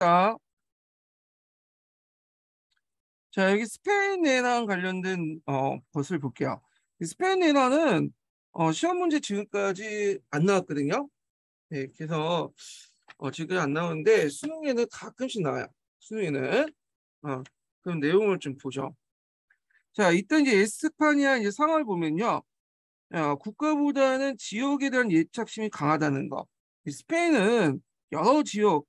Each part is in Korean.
자, 여기 스페인 내랑 관련된 것을 볼게요. 이 스페인 내라는 시험 문제 지금까지 안 나왔거든요. 네, 그래서 지금 안 나오는데 수능에는 가끔씩 나와요. 수능에는 그럼 내용을 좀 보죠. 자, 이때 이제 에스파니아 이제 상황을 보면요, 국가보다는 지역에 대한 예착심이 강하다는 거. 이 스페인은 여러 지역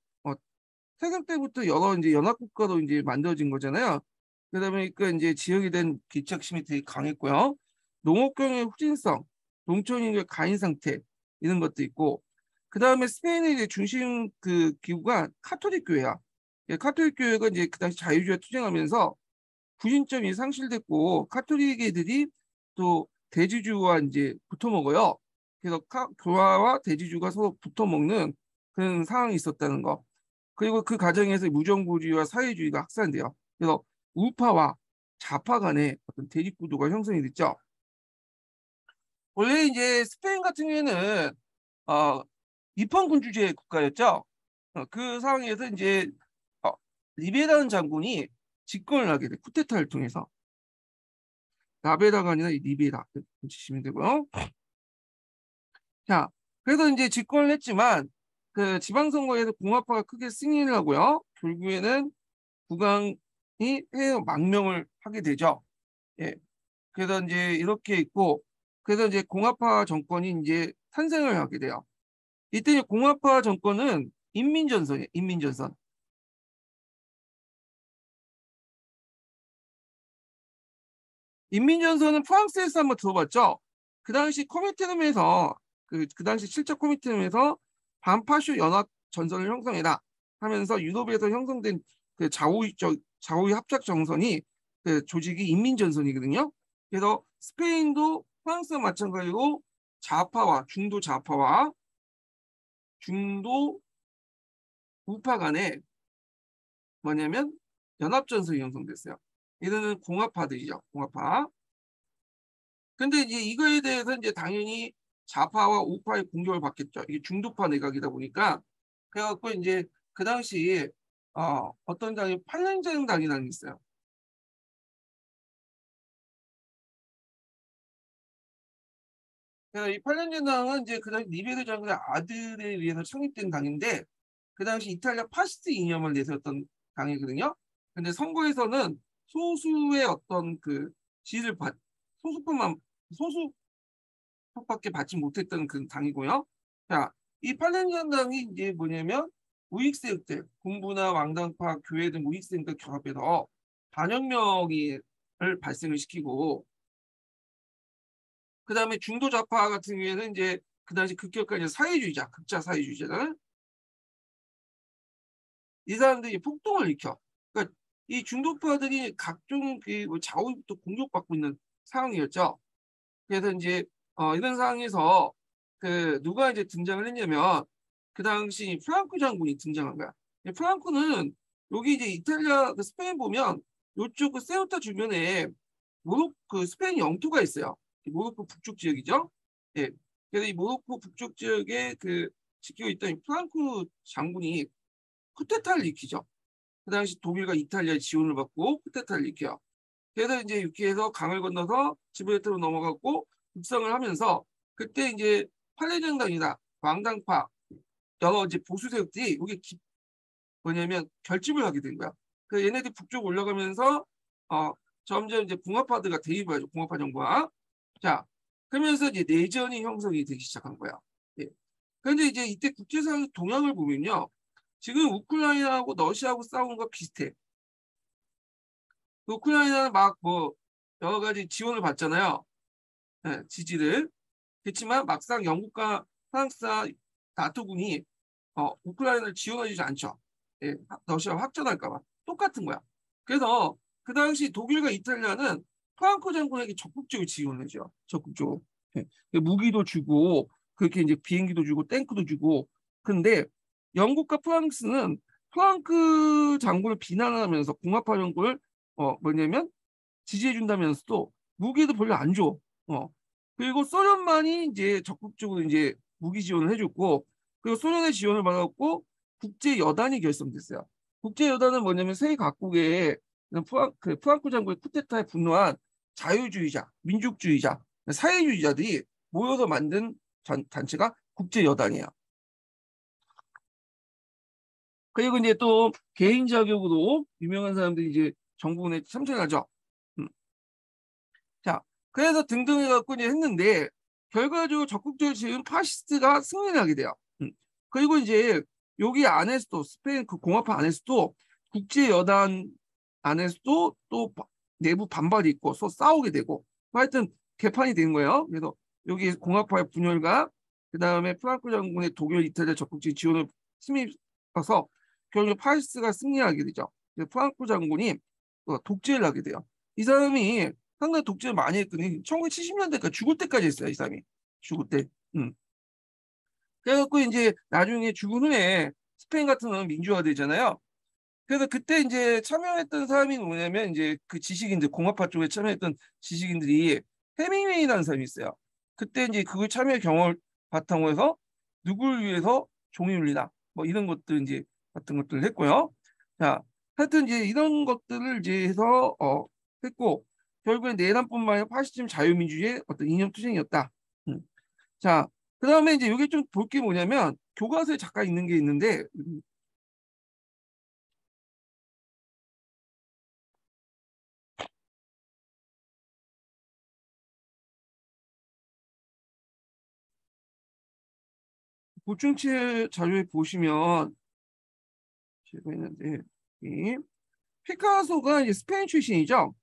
태극 때부터 여러 이제 연합국가로 이제 만들어진 거잖아요. 그러다 보니까 이제 지역에 대한 기착심이 되게 강했고요. 농업경의 후진성, 농촌인의 가인 상태 이런 것도 있고, 그 다음에 스페인의 이제 중심 그 기구가 카톨릭 교회야. 카톨릭 교회가 이제 그 당시 자유주의에 투쟁하면서 구신점이 상실됐고 카톨릭 애들이 또 대지주와 이제 붙어 먹어요. 그래서 교화와 대지주가 서로 붙어 먹는 그런 상황이 있었다는 거. 그리고 그 과정에서 무정부주의와 사회주의가 확산돼요. 그래서 우파와 좌파 간의 어떤 대립 구도가 형성이 됐죠. 원래 이제 스페인 같은 경우에는 어, 입헌군주제 국가였죠. 그 상황에서 이제 어, 리베란 장군이 집권을 하게 돼. 쿠데타를 통해서. 라베라가 아니라 리베라 보시면 되고요. 자, 그래서 이제 집권을 했지만 그 지방선거에서 공화파가 크게 승리를 하고요. 결국에는 국왕이 해외 망명을 하게 되죠. 예. 그래서 이제 이렇게 있고, 그래서 이제 공화파 정권이 이제 탄생을 하게 돼요. 이때 이제 공화파 정권은 인민전선이에요. 인민전선. 인민전선은 프랑스에서 한번 들어봤죠. 그 당시 코미테름에서 그 당시 실적 코미테름에서 반파쇼 연합 전선을 형성해라 하면서 유럽에서 형성된 그 좌우의 합작 정선이 그 조직이 인민전선이거든요. 그래서 스페인도 프랑스와 마찬가지로 좌파와 중도 좌파와 중도 우파 간에 뭐냐면 연합전선이 형성됐어요. 이들은 공화파들이죠. 공화파. 근데 이제 이거에 대해서 이제 당연히 좌파와 우파의 공격을 받겠죠. 이게 중도파 내각이다 보니까 그래갖고 이제 그 당시 어떤 당이 팔렌쟁 당이라는 게 있어요. 그래서 이 팔렌쟁 당은 이제 그 당시 리베르 장군의 아들에 의해서 창립된 당인데 그 당시 이탈리아 파시스트 이념을 내세웠던 당이거든요. 근데 선거에서는 소수의 어떤 그 지지를 소수뿐만 소수 밖에 받지 못했던 그 당이고요. 자, 이 팔렌전당이 이제 뭐냐면 우익세력들, 군부나 왕당파, 교회 등 우익세력들 결합해서 반혁명을 발생을 시키고 그 다음에 중도 좌파 같은 경우에는 이제 그 당시 급격한 사회주의자, 극자 사회주의자들 이 사람들이 폭동을 일으켜. 그러니까 이 중도파들이 각종 그뭐 좌우부터 공격받고 있는 상황이었죠. 그래서 이제 이런 상황에서 그 누가 이제 등장을 했냐면 그 당시 프랑코 장군이 등장한 거야. 프랑코는 여기 이제 이탈리아 그 스페인 보면 요쪽 그 세우타 주변에 그 스페인 영토가 있어요. 모로코 북쪽 지역이죠. 예. 그래서 이 모로코 북쪽 지역에 그 지키고 있던 이 프랑코 장군이 쿠데타를 일으키죠. 그 당시 독일과 이탈리아의 지원을 받고 쿠데타를 일으켜요. 그래서 이제 이렇게 해서 강을 건너서 지브레타로 넘어갔고 북상을 하면서 그때 이제 팔레정당이나 왕당파 여러 이제 보수 세력들이 이게 뭐냐면 결집을 하게 된 거야. 그 얘네들이 북쪽 올라가면서 어, 점점 이제 공화파들과 대립을 하죠. 공화파 정부와. 자, 그러면서 이제 내전이 형성이 되기 시작한 거야. 예. 그런데 이제 이때 국제사회 동향을 보면요. 지금 우크라이나하고 러시아하고 싸우는 거 비슷해. 우크라이나는 막 뭐 여러 가지 지원을 받잖아요. 예, 지지를. 그렇지만 막상 영국과 프랑스와 나토군이 우크라이나를 지원하지 않죠. 예, 러시아가 확전할까 봐. 똑같은 거야. 그래서 그 당시 독일과 이탈리아는 프랑코 장군에게 적극적으로 지원해줘. 적극적으로. 예, 무기도 주고 그렇게 이제 비행기도 주고 탱크도 주고. 근데 영국과 프랑스는 프랑크 장군을 비난하면서 공화파 정권을 뭐냐면 지지해준다면서도 무기도 별로 안 줘. 어. 그리고 소련만이 이제 적극적으로 이제 무기 지원을 해줬고, 그리고 소련의 지원을 받았고 국제 여단이 결성됐어요. 국제여단은 뭐냐면 세계 각국의 프랑코 장군의 쿠데타에 분노한 자유주의자, 민족주의자, 사회주의자들이 모여서 만든 단체가 국제여단이에요. 그리고 이제 또 개인 자격으로 유명한 사람들이 이제 정부군에 참전하죠. 음. 자, 그래서 등등 해갖고 이제 했는데 결과적으로 적극적으로 지금 파시스트가 승리를 하게 돼요. 그리고 이제 여기 안에서도 스페인 그 공화파 안에서도 국제여단 안에서도 또 내부 반발이 있고 또 싸우게 되고 하여튼 개판이 된 거예요. 그래서 여기 공화파의 분열과 그 다음에 프랑코 장군의 독일, 이탈리아 적극적인 지원을 힘입어서 결국 파시스트가 승리하게 되죠. 그래서 프랑코 장군이 독재를 하게 돼요. 이 사람이 상당히 독재를 많이 했더니 1970년대까지 죽을 때까지 했어요. 이 사람이 죽을 때. 그래갖고 이제 나중에 죽은 후에 스페인 같은 경우는 민주화되잖아요. 그래서 그때 이제 참여했던 사람이 뭐냐면 이제 그 지식인들 공화파 쪽에 참여했던 지식인들이 해밍웨이라는 사람이 있어요. 그때 이제 그걸 참여 경험을 바탕으로 해서 누구를 위해서 종이 울리나 뭐 이런 것들 이제 같은 것들을 했고요. 자, 하여튼 이제 이런 것들을 이제 해서 했고 결국엔 내란뿐만 아니라 파시즘 자유민주주의의 어떤 이념투쟁이었다. 음. 자, 그 다음에 이제 여기 좀 볼 게 뭐냐면 교과서에 잠깐 있는 게 있는데 보충체 자료에 보시면 제가 있는데 이 피카소가 이제 스페인 출신이죠.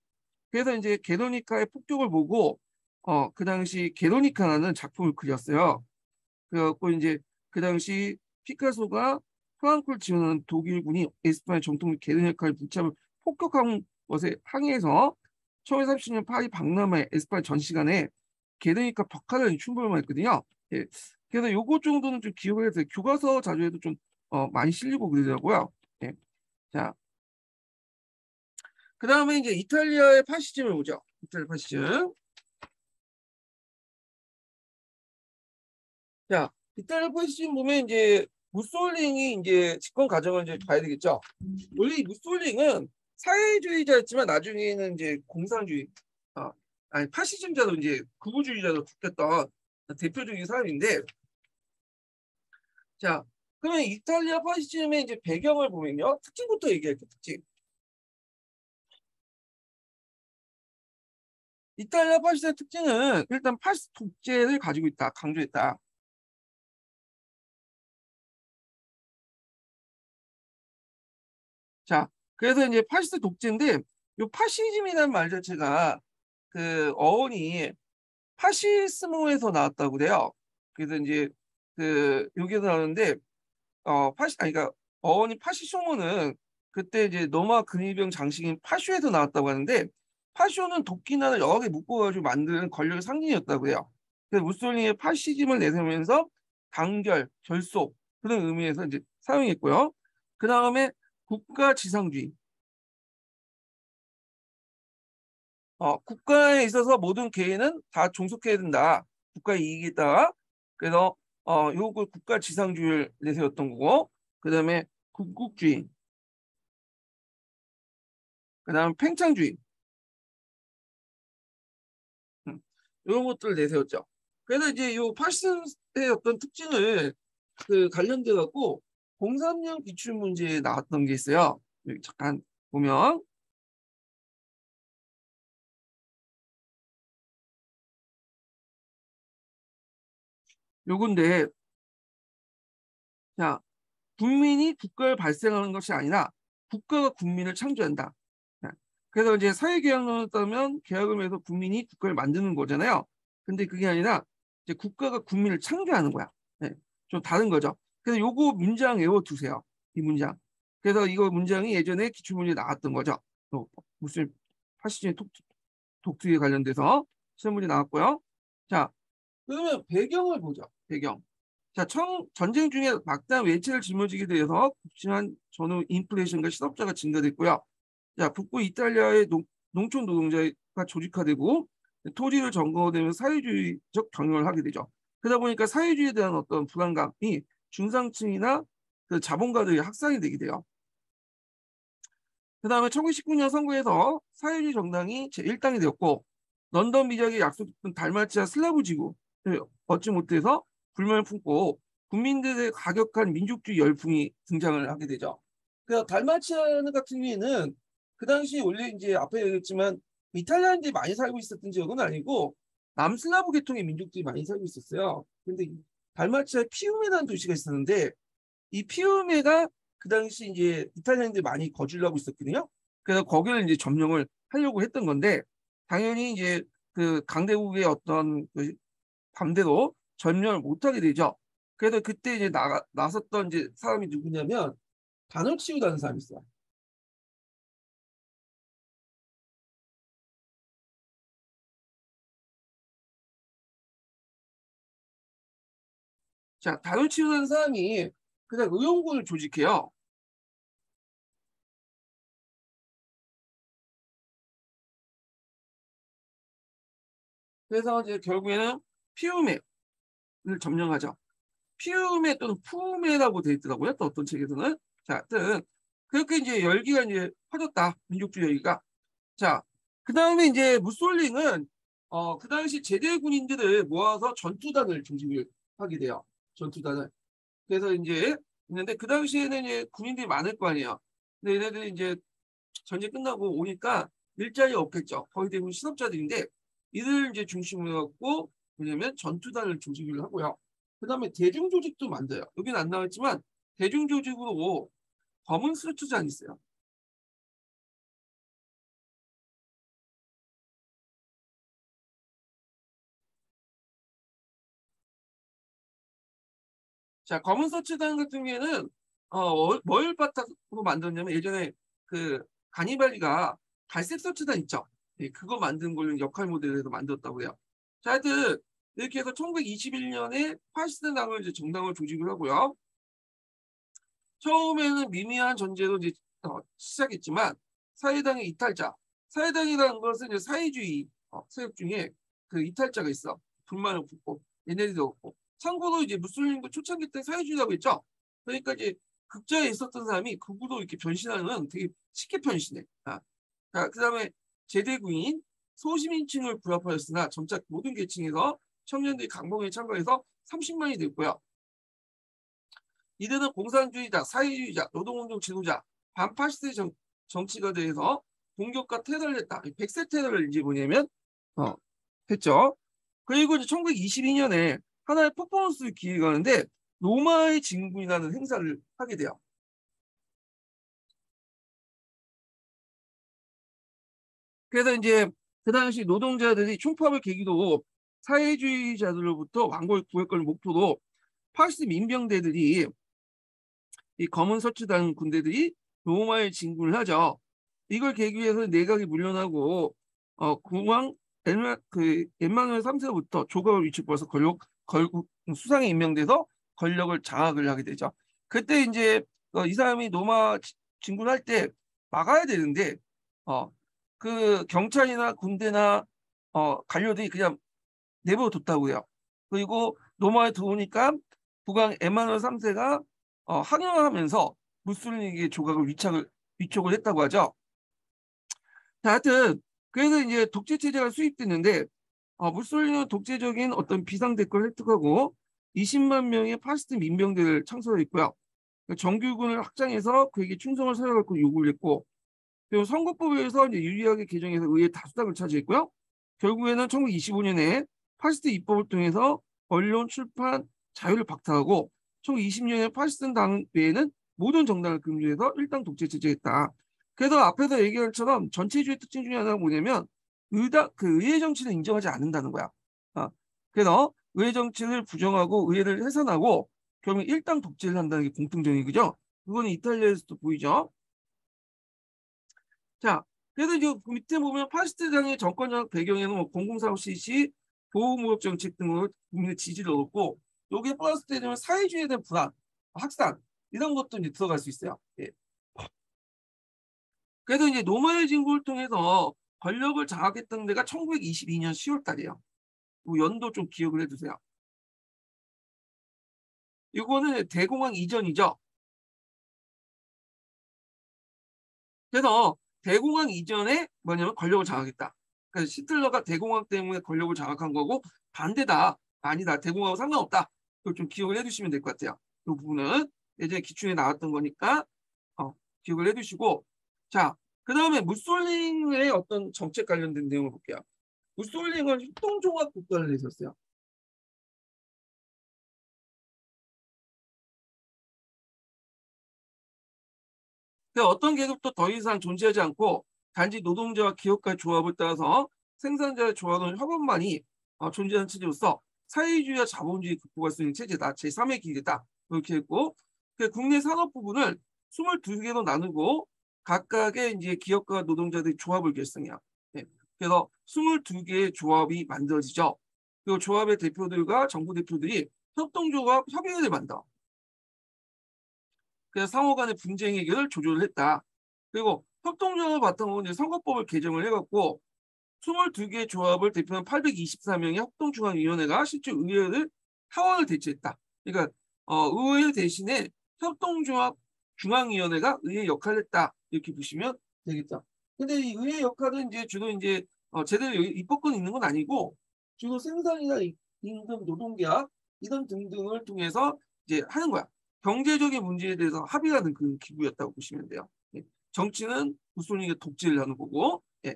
그래서 이제 게르니카의 폭격을 보고 그 당시 게르니카라는 작품을 그렸어요. 그래갖고 이제 그 당시 피카소가 프랑코를 지원하는 독일군이 에스파냐 정통 게르니카를 붙잡을 폭격한 것에 항의해서 1930년 파리 박람회 에스파냐 전시관에 게르니카 벽화를 충돌만 했거든요. 예. 그래서 요거 정도는 좀 기억을 해서 교과서 자료에도 좀 많이 실리고 그러더라고요. 예. 자, 그 다음에 이제 이탈리아의 파시즘을 보죠. 이탈리아 파시즘. 자, 이탈리아 파시즘 보면 이제 무솔링이 이제 집권 과정을 이제 봐야 되겠죠. 원래 이 무솔링은 사회주의자였지만 나중에는 이제 공산주의, 아니 파시즘자로 이제 극우주의자로 바뀌었던 대표적인 사람인데, 자, 그러면 이탈리아 파시즘의 이제 배경을 보면요, 특징부터 얘기할게요. 특징. 이탈리아 파시즘의 특징은 일단 파시스트 독재를 가지고 있다, 강조했다. 자, 그래서 이제 파시스트 독재인데, 요 파시즘이라는 말 자체가 그 어원이 파시스모에서 나왔다고 그래요. 그래서 이제 그 여기서 나오는데 아니 그러니까 어원이 파시쇼모는 그때 이제 로마 근위병 장식인 파쇼에서 나왔다고 하는데 파쇼는 도끼나를 여러 개 묶어가지고 만드는 권력의 상징이었다고 해요. 그래서 무솔리니의 파시즘을 내세우면서 단결, 결속 그런 의미에서 이제 사용했고요. 그 다음에 국가 지상주의. 국가에 있어서 모든 개인은 다 종속해야 된다. 국가의 이익에 따라. 그래서 요걸 국가 지상주의를 내세웠던 거고, 그다음에 군국주의, 그다음 팽창주의, 이런 것들을 내세웠죠. 그래서 이제 요 파시스트의 어떤 특징을 그 관련돼 갖고 03년 기출 문제에 나왔던 게 있어요. 여기 잠깐 보면 요건데, 자, 국민이 국가를 발생하는 것이 아니라 국가가 국민을 창조한다. 네. 그래서 이제 사회계약론을 따면 계약을 해서 국민이 국가를 만드는 거잖아요. 근데 그게 아니라 이제 국가가 국민을 창조하는 거야. 네. 좀 다른 거죠. 그래서 요거 문장 외워두세요. 이 문장. 그래서 이거 문장이 예전에 기출문제에 나왔던 거죠. 무슨 파시즘의 독특에 관련돼서 시험 문제 나왔고요. 자, 그러면 배경을 보죠. 배경. 자, 전쟁 중에 막대한 외채를 짊어지게 되어서 극심한 전후 인플레이션과 실업자가 증가됐고요. 자, 북부 이탈리아의 농촌 노동자가 조직화되고 토지를 점거되면서 사회주의적 경영을 하게 되죠. 그러다 보니까 사회주의에 대한 어떤 불안감이 중상층이나 그 자본가들이 확산이 되게 돼요. 그 다음에 1919년 선거에서 사회주의 정당이 제1당이 되었고 런던 미작에 약속했던 달마치아 슬라브 지구를 얻지 못해서 불만을 품고 국민들의 가격한 민족주의 열풍이 등장을 하게 되죠. 그래서 달마치아 같은 경우에는 그 당시 원래 이제 앞에 얘기했지만 이탈리아인들이 많이 살고 있었던 지역은 아니고 남슬라브 계통의 민족들이 많이 살고 있었어요. 근데 달마치아에 피우메라는 도시가 있었는데 이 피우메가 그 당시 이제 이탈리아인들이 많이 거주를 하고 있었거든요. 그래서 거기를 이제 점령을 하려고 했던 건데 당연히 이제 그 강대국의 어떤 그 반대로 점령을 못하게 되죠. 그래서 그때 이제 나섰던 이제 사람이 누구냐면 바누치우라는 사람이 있어요. 자, 바누치우라는 사람이 그냥 의용군을 조직해요. 그래서 이제 결국에는 피우메를 점령하죠. 피우메 또는 푸메라고 되어 있더라고요. 또 어떤 책에서는. 자, 하여튼 그렇게 이제 열기가 이제 퍼졌다. 민족주의 열기가. 자, 그 다음에 이제 무솔링은 그 당시 제대 군인들을 모아서 전투단을 조직을 하게 돼요. 전투단을. 그래서 이제 있는데 그 당시에는 이제 군인들이 많을 거 아니에요. 근데 얘네들이 이제 전쟁 끝나고 오니까 일자리 없겠죠. 거의 대부분 실업자들인데 이들 이제 중심으로 갖고 뭐냐면 전투단을 조직을 하고요. 그다음에 대중 조직도 만들어요. 여기는 안 나왔지만 대중 조직으로 검은 수류투장이 있어요. 자, 검은 서치단 같은 경우에는 뭘 바탕으로 만들었냐면 예전에 그 가니발리가 갈색 서치단 있죠. 예, 그거 만든 걸로 역할 모델에서 만들었다고 해요. 자, 하여튼 이렇게 해서 1921년에 파시스트 당을 이제 정당을 조직을 하고요. 처음에는 미미한 전제로 이제 시작했지만 사회당의 이탈자, 사회당이라는 것은 이제 사회주의 세력 중에 그 이탈자가 있어. 불만을 품고 얘네들도 없고. 참고로 이제 무슬림도 초창기 때 사회주의라고 했죠. 그러니까 이제 극자에 있었던 사람이 극우로 이렇게 변신하는 되게 쉽게 변신해. 그다음에 제대구인 소시민층을 부합하였으나 점차 모든 계층에서 청년들이 강봉에 참가해서 30만이 됐고요. 이들은 공산주의자, 사회주의자, 노동운동 지도자, 반파시스트 정치가 대해서 공격과 테러를 했다. 백세 테러를 이제 뭐냐면 어, 했죠. 그리고 이제 1922년에 하나의 퍼포먼스 기획이 하는데 로마의 진군이라는 행사를 하게 돼요. 그래서 이제 그 당시 노동자들이 총파업을 계기로 사회주의자들로부터 왕국을 구할 걸 목표로 파시스트 민병대들이 이 검은 서추단 군대들이 로마에 진군을 하죠. 이걸 계기로 해서 내각이 물러나고 국왕 엠마누엘 3세부터 조각을 위축받아서 걸국 수상에 임명돼서 권력을 장악을 하게 되죠. 그때 이제 이 사람이 로마 진군할 때 막아야 되는데 어, 그 경찰이나 군대나 관료들이 그냥 내버려 뒀다고 해요. 그리고 로마에 들어오니까 국왕 에마누엘 3세가 항영을 하면서 무솔리니에게 조각을 위촉을 했다고 하죠. 자, 하여튼 그래서 이제 독재 체제가 수립됐는데 무솔리니는 독재적인 어떤 비상 대권을 획득하고 20만 명의 파시스트 민병대를 창설했고요. 정규군을 확장해서 그에게 충성을 서약하고 요구를 했고 그리고 선거법에서 이제 유리하게 개정해서 의회 다수당을 차지했고요. 결국에는 1925년에 파시스트 입법을 통해서 언론, 출판, 자유를 박탈하고 1920년에 파시스트 당 외에는 모든 정당을 금지해서 일당 독재 체제했다. 그래서 앞에서 얘기한 것처럼 전체주의 특징 중에 하나가 뭐냐면 그 의회 정치를 인정하지 않는다는 거야. 어, 그래서 의회 정치를 부정하고 의회를 해산하고 결국 일당 독재를 한다는 게 공통점이 그죠? 그거는 이탈리아에서도 보이죠. 자, 그래서 이제 그 밑에 보면 파시스트당의 정권적 배경에는 뭐 공공사업 실시, 보호무역 정책 등으로 국민의 지지를 얻었고 여기에 플러스 되면 사회주의에 대한 불안, 확산 이런 것도 이제 들어갈 수 있어요. 예. 그래서 이제 노마의 진국을 통해서 권력을 장악했던 데가 1922년 10월 달이에요. 그 연도 좀 기억을 해두세요. 이거는 대공황 이전이죠. 그래서 대공황 이전에 뭐냐면 권력을 장악했다. 그래서 히틀러가 대공황 때문에 권력을 장악한 거고 반대다. 아니다. 대공황하고 상관없다. 이걸 좀 기억을 해두시면 될 것 같아요. 이 부분은 예전에 기출에 나왔던 거니까 기억을 해두시고 자, 그 다음에 무솔링의 어떤 정책 관련된 내용을 볼게요. 무솔링은 협동종합 국가를 내세웠어요. 어떤 계급도 더 이상 존재하지 않고 단지 노동자와 기업가의 조합을 따라서 생산자의 조합은 협업만이 존재하는 체제로서 사회주의와 자본주의 극복할 수 있는 체제다. 제3의 기회다. 이렇게 했고 국내 산업 부분을 22개로 나누고 각각의 이제 기업가 노동자들의 조합을 결성해요. 네. 그래서 22개의 조합이 만들어지죠. 그리고 조합의 대표들과 정부 대표들이 협동조합 협의회를 만들어. 그래서 상호 간의 분쟁 해결을 조절을 했다. 그리고 협동조합을 바탕으로 이제 선거법을 개정을 해갖고 22개 조합을 대표한 824명의 협동중앙위원회가 실제 의회를 하원을 대체했다. 그러니까 의회 대신에 협동조합 중앙위원회가 의회 역할을 했다. 이렇게 보시면 되겠다. 근데 이 의회 역할은 이제 주로 이제 제대로 입법권 있는 건 아니고 주로 생산이나 임금, 노동계약 이런 등등을 통해서 이제 하는 거야. 경제적인 문제에 대해서 합의하는 그 기구였다고 보시면 돼요. 예. 정치는 무솔리니가 독재를 하는 거고. 예.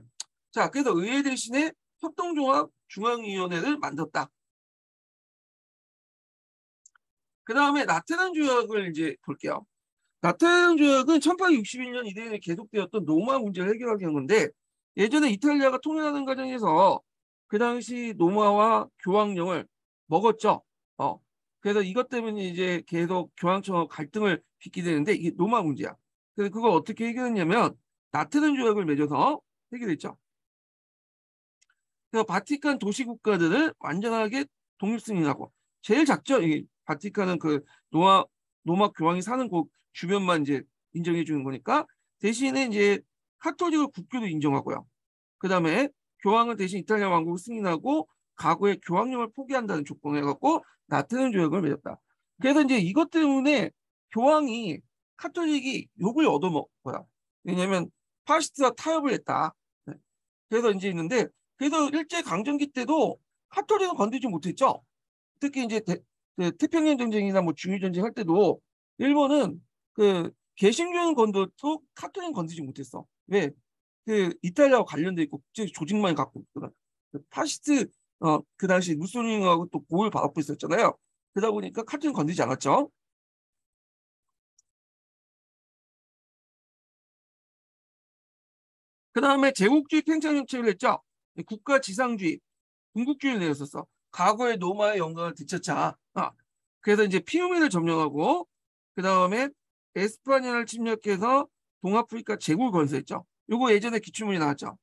자, 그래서 의회 대신에 협동종합 중앙위원회를 만들었다. 그 다음에 나테란 조약을 이제 볼게요. 나테란 조약은 1861년 이래에 계속되었던 노마 문제를 해결하기 위한 건데 예전에 이탈리아가 통일하는 과정에서 그 당시 노마와 교황령을 먹었죠. 그래서 이것 때문에 이제 계속 교황청과 갈등을 빚게 되는데 이게 노마 문제야. 그래서 그걸 어떻게 해결했냐면 나테란 조약을 맺어서 해결했죠. 그래서 바티칸 도시 국가들을 완전하게 독립 승인하고 제일 작죠. 이 바티칸은 그 노마 교황이 사는 곳 주변만 이제 인정해 주는 거니까 대신에 이제 카톨릭을 국교도 인정하고요. 그다음에 교황은 대신 이탈리아 왕국을 승인하고 과거의 교황령을 포기한다는 조건을 해갖고 나테란 조약을 맺었다. 그래서 이제 이것 때문에 교황이 카톨릭이 욕을 얻어먹어요. 왜냐하면 파시스트와 타협을 했다. 네. 그래서 이제 있는데 그래서 일제 강점기 때도 카톨릭은 건드리지 못했죠. 특히 이제 그 태평양 전쟁이나 뭐 중일 전쟁 할 때도 일본은 그 개신교는 건드려도 카톨릭은 건드리지 못했어. 왜? 그 이탈리아와 관련돼 있고 국제 조직만 갖고 있거든. 그 파시스트 그 당시 무솔리니하고 또 보호를 받고 있었잖아요. 그러다 보니까 카톨릭은 건드리지 않았죠. 그 다음에 제국주의 팽창 정책을 했죠. 국가 지상주의, 군국주의를 내렸었어. 과거의 노마의 영광을 되찾자. 그래서 이제 피우미를 점령하고 그 다음에 에스파냐를 침략해서 동아프리카 제국을 건설했죠. 요거 예전에 기출문이 나왔죠.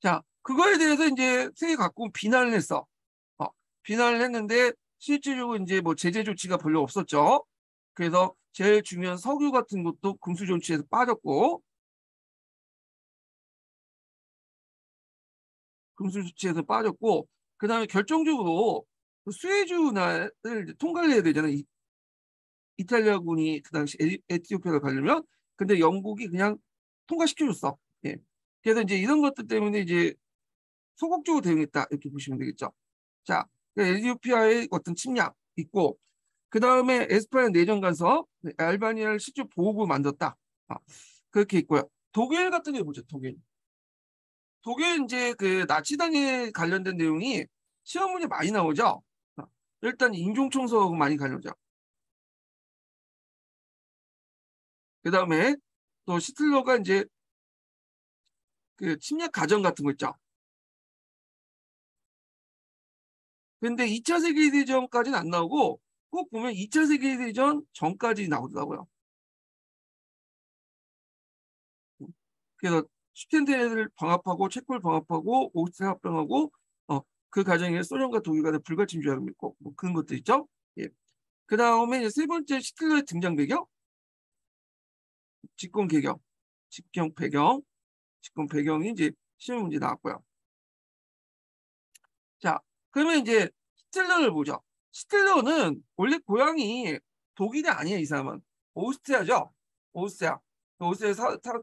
자, 그거에 대해서 이제 세계 각국 비난을 했어. 비난을 했는데 실질적으로 이제 뭐 제재 조치가 별로 없었죠. 그래서 제일 중요한 석유 같은 것도 금수 조치에서 빠졌고 금수 조치에서 빠졌고 그다음에 결정적으로 그 수에즈운하를 통과를 해야 되잖아요. 이탈리아군이 그 당시 에티오피아를 가려면 근데 영국이 그냥 통과시켜줬어. 예. 그래서 이제 이런 것들 때문에 이제 소극적으로 대응했다 이렇게 보시면 되겠죠. 자, 에티오피아의 어떤 침략 있고 그 다음에 에스파냐 내정 간섭, 알바니아를 실제 보호구 만들었다. 그렇게 있고요. 독일 같은 게 보죠. 독일. 독일 이제 그 나치당에 관련된 내용이 시험 문제 많이 나오죠. 일단 인종청소하고 많이 관련죠. 그 다음에 또 시틀러가 이제 그 침략 가정 같은 거 있죠. 근데 2차 세계대전까지는 안 나오고 꼭 보면 2차 세계대전 전까지 나오더라고요. 그래서 슈텐데를 방합하고 체코를 방합하고 오스트리아 합병하고 그 과정에 소련과 독일 간의 불가침 조약을 맺고 뭐 그런 것도 있죠. 예. 그 다음에 세 번째 히틀러의 등장 배경, 집권 배경, 집권 배경, 집권 배경이 이제 시험 문제 나왔고요. 자, 그러면 이제 히틀러를 보죠. 히틀러는 원래 고향이 독일이 아니에요. 이 사람은 오스트리아죠. 오스트리아. 오스트리아에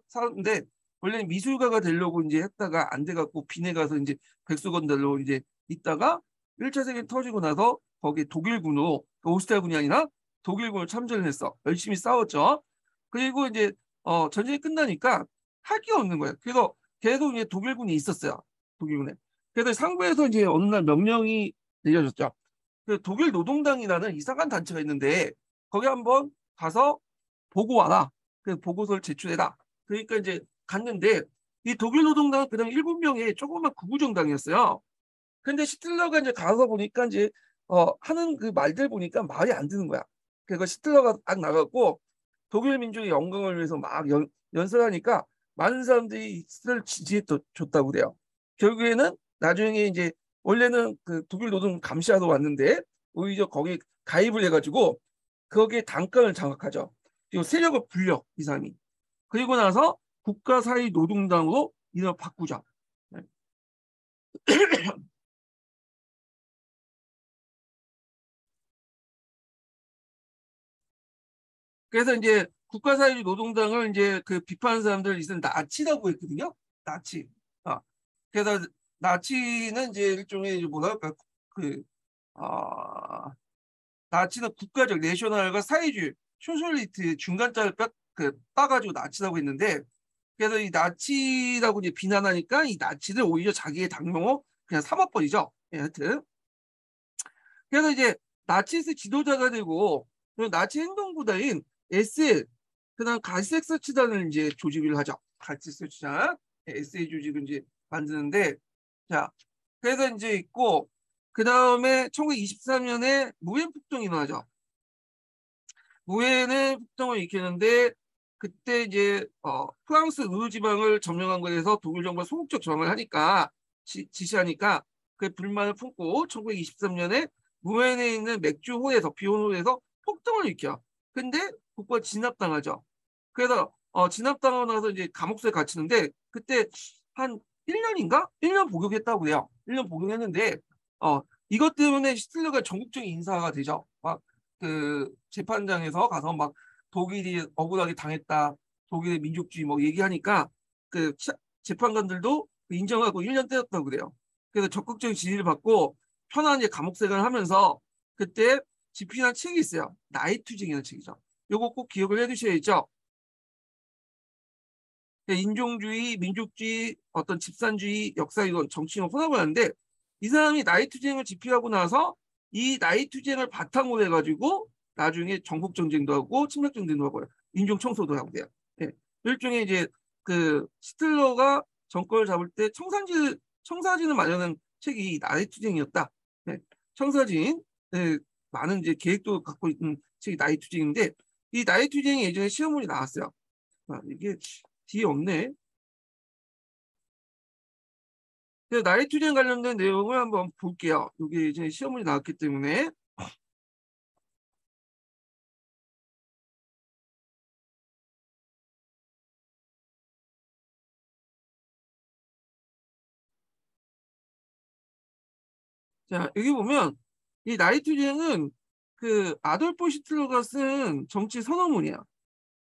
살았는데 원래는 미술가가 되려고 이제 했다가 안 돼갖고 빈에 가서 이제 백수건달로 이제 있다가 1차 세계 터지고 나서 거기 독일군으로 오스트리아군이 아니라 독일군을 참전을 했어. 열심히 싸웠죠. 그리고 이제 전쟁이 끝나니까 할 게 없는 거예요. 그래서 계속 이제 독일군이 있었어요. 독일군에. 그래서 상부에서 이제 어느 날 명령이 내려졌죠. 그 독일 노동당이라는 이상한 단체가 있는데 거기 한번 가서 보고 와라. 그 보고서를 제출해라. 그러니까 이제 갔는데 이 독일 노동당은 그냥 7명의 조그만 구구정당이었어요. 근데 시틀러가 이제 가서 보니까 이제 하는 그 말들 보니까 말이 안 드는 거야. 그래서 시틀러가 딱 나갔고 독일 민족의 영광을 위해서 막 연설하니까 많은 사람들이 히틀러를 지지해줬다고 그래요. 결국에는 나중에 이제 원래는 그 독일 노동 감시하러 왔는데 오히려 거기에 가입을 해가지고 거기에 당권을 장악하죠. 그리고 세력을 불려 이 사람이. 그리고 나서 국가사회 노동당으로 이름을 바꾸죠. 네. 그래서 이제 국가사회주의 노동당을 이제 그 비판하는 사람들 이제 나치라고 했거든요. 나치. 아, 그래서 나치는 이제 일종의 이제 뭐랄까 그 나치는 국가적 내셔널과 사회주의 소셜리트 중간자를 따가지고 나치라고 했는데 그래서 이 나치라고 이제 비난하니까 이 나치를 오히려 자기의 당명으로 그냥 삼아버리죠. 예, 하여튼 그래서 이제 나치스 지도자가 되고 나치 행동부다인 SL 그다음 갈색서치단을 이제 조직을 하죠. 갈색서치단 SA 조직을 이제 만드는데 자 그래서 이제 있고 그 다음에 1923년에 무엔 폭동이 일어나죠. 무엔의 폭동을 일으켰는데 그때 이제 프랑스 르 지방을 점령한 거에 대해서 독일 정부가 소극적 저항을 하니까 지시하니까 그 불만을 품고 1923년에 무엔에 있는 맥주호에서 비혼호에서 폭동을 일으켜. 근데 국가 진압당하죠. 그래서 진압당하고 나서 이제 감옥소에 갇히는데 그때 한 1년인가? 1년 복역했다고 해요. 1년 복역했는데 이것 때문에 히틀러가 전국적인 인사가 되죠. 막 그 재판장에서 가서 막 독일이 억울하게 당했다. 독일의 민족주의 뭐 얘기하니까 그 재판관들도 인정하고 1년 때렸다고 그래요. 그래서 적극적인 지지를 받고 편안하게 감옥 생활을 하면서 그때 집필한 책이 있어요. 나이투쟁이라는 책이죠. 요거 꼭 기억을 해두셔야죠. 인종주의, 민족주의, 어떤 집산주의, 역사이론, 정치론 혼합을 하는데 이 사람이 나이투쟁을 집필하고 나서 이 나이투쟁을 바탕으로 해가지고 나중에 전국전쟁도 하고 침략전쟁도 하고 인종청소도 하고 돼요. 예. 일종의 이제 그 히틀러가 정권을 잡을 때 청사진을 마련한 책이 나이투쟁이었다. 예. 청사진 많은 이제 계획도 갖고 있는 책이 나이투쟁인데 이 나이투쟁이 예전에 시험문이 나왔어요. 이게 뒤에 없네. 나이투쟁 관련된 내용을 한번 볼게요. 이게 이제 시험문이 나왔기 때문에. 자, 여기 보면 이 나이투쟁은 그 아돌프 히틀러가 쓴 정치 선언문이야.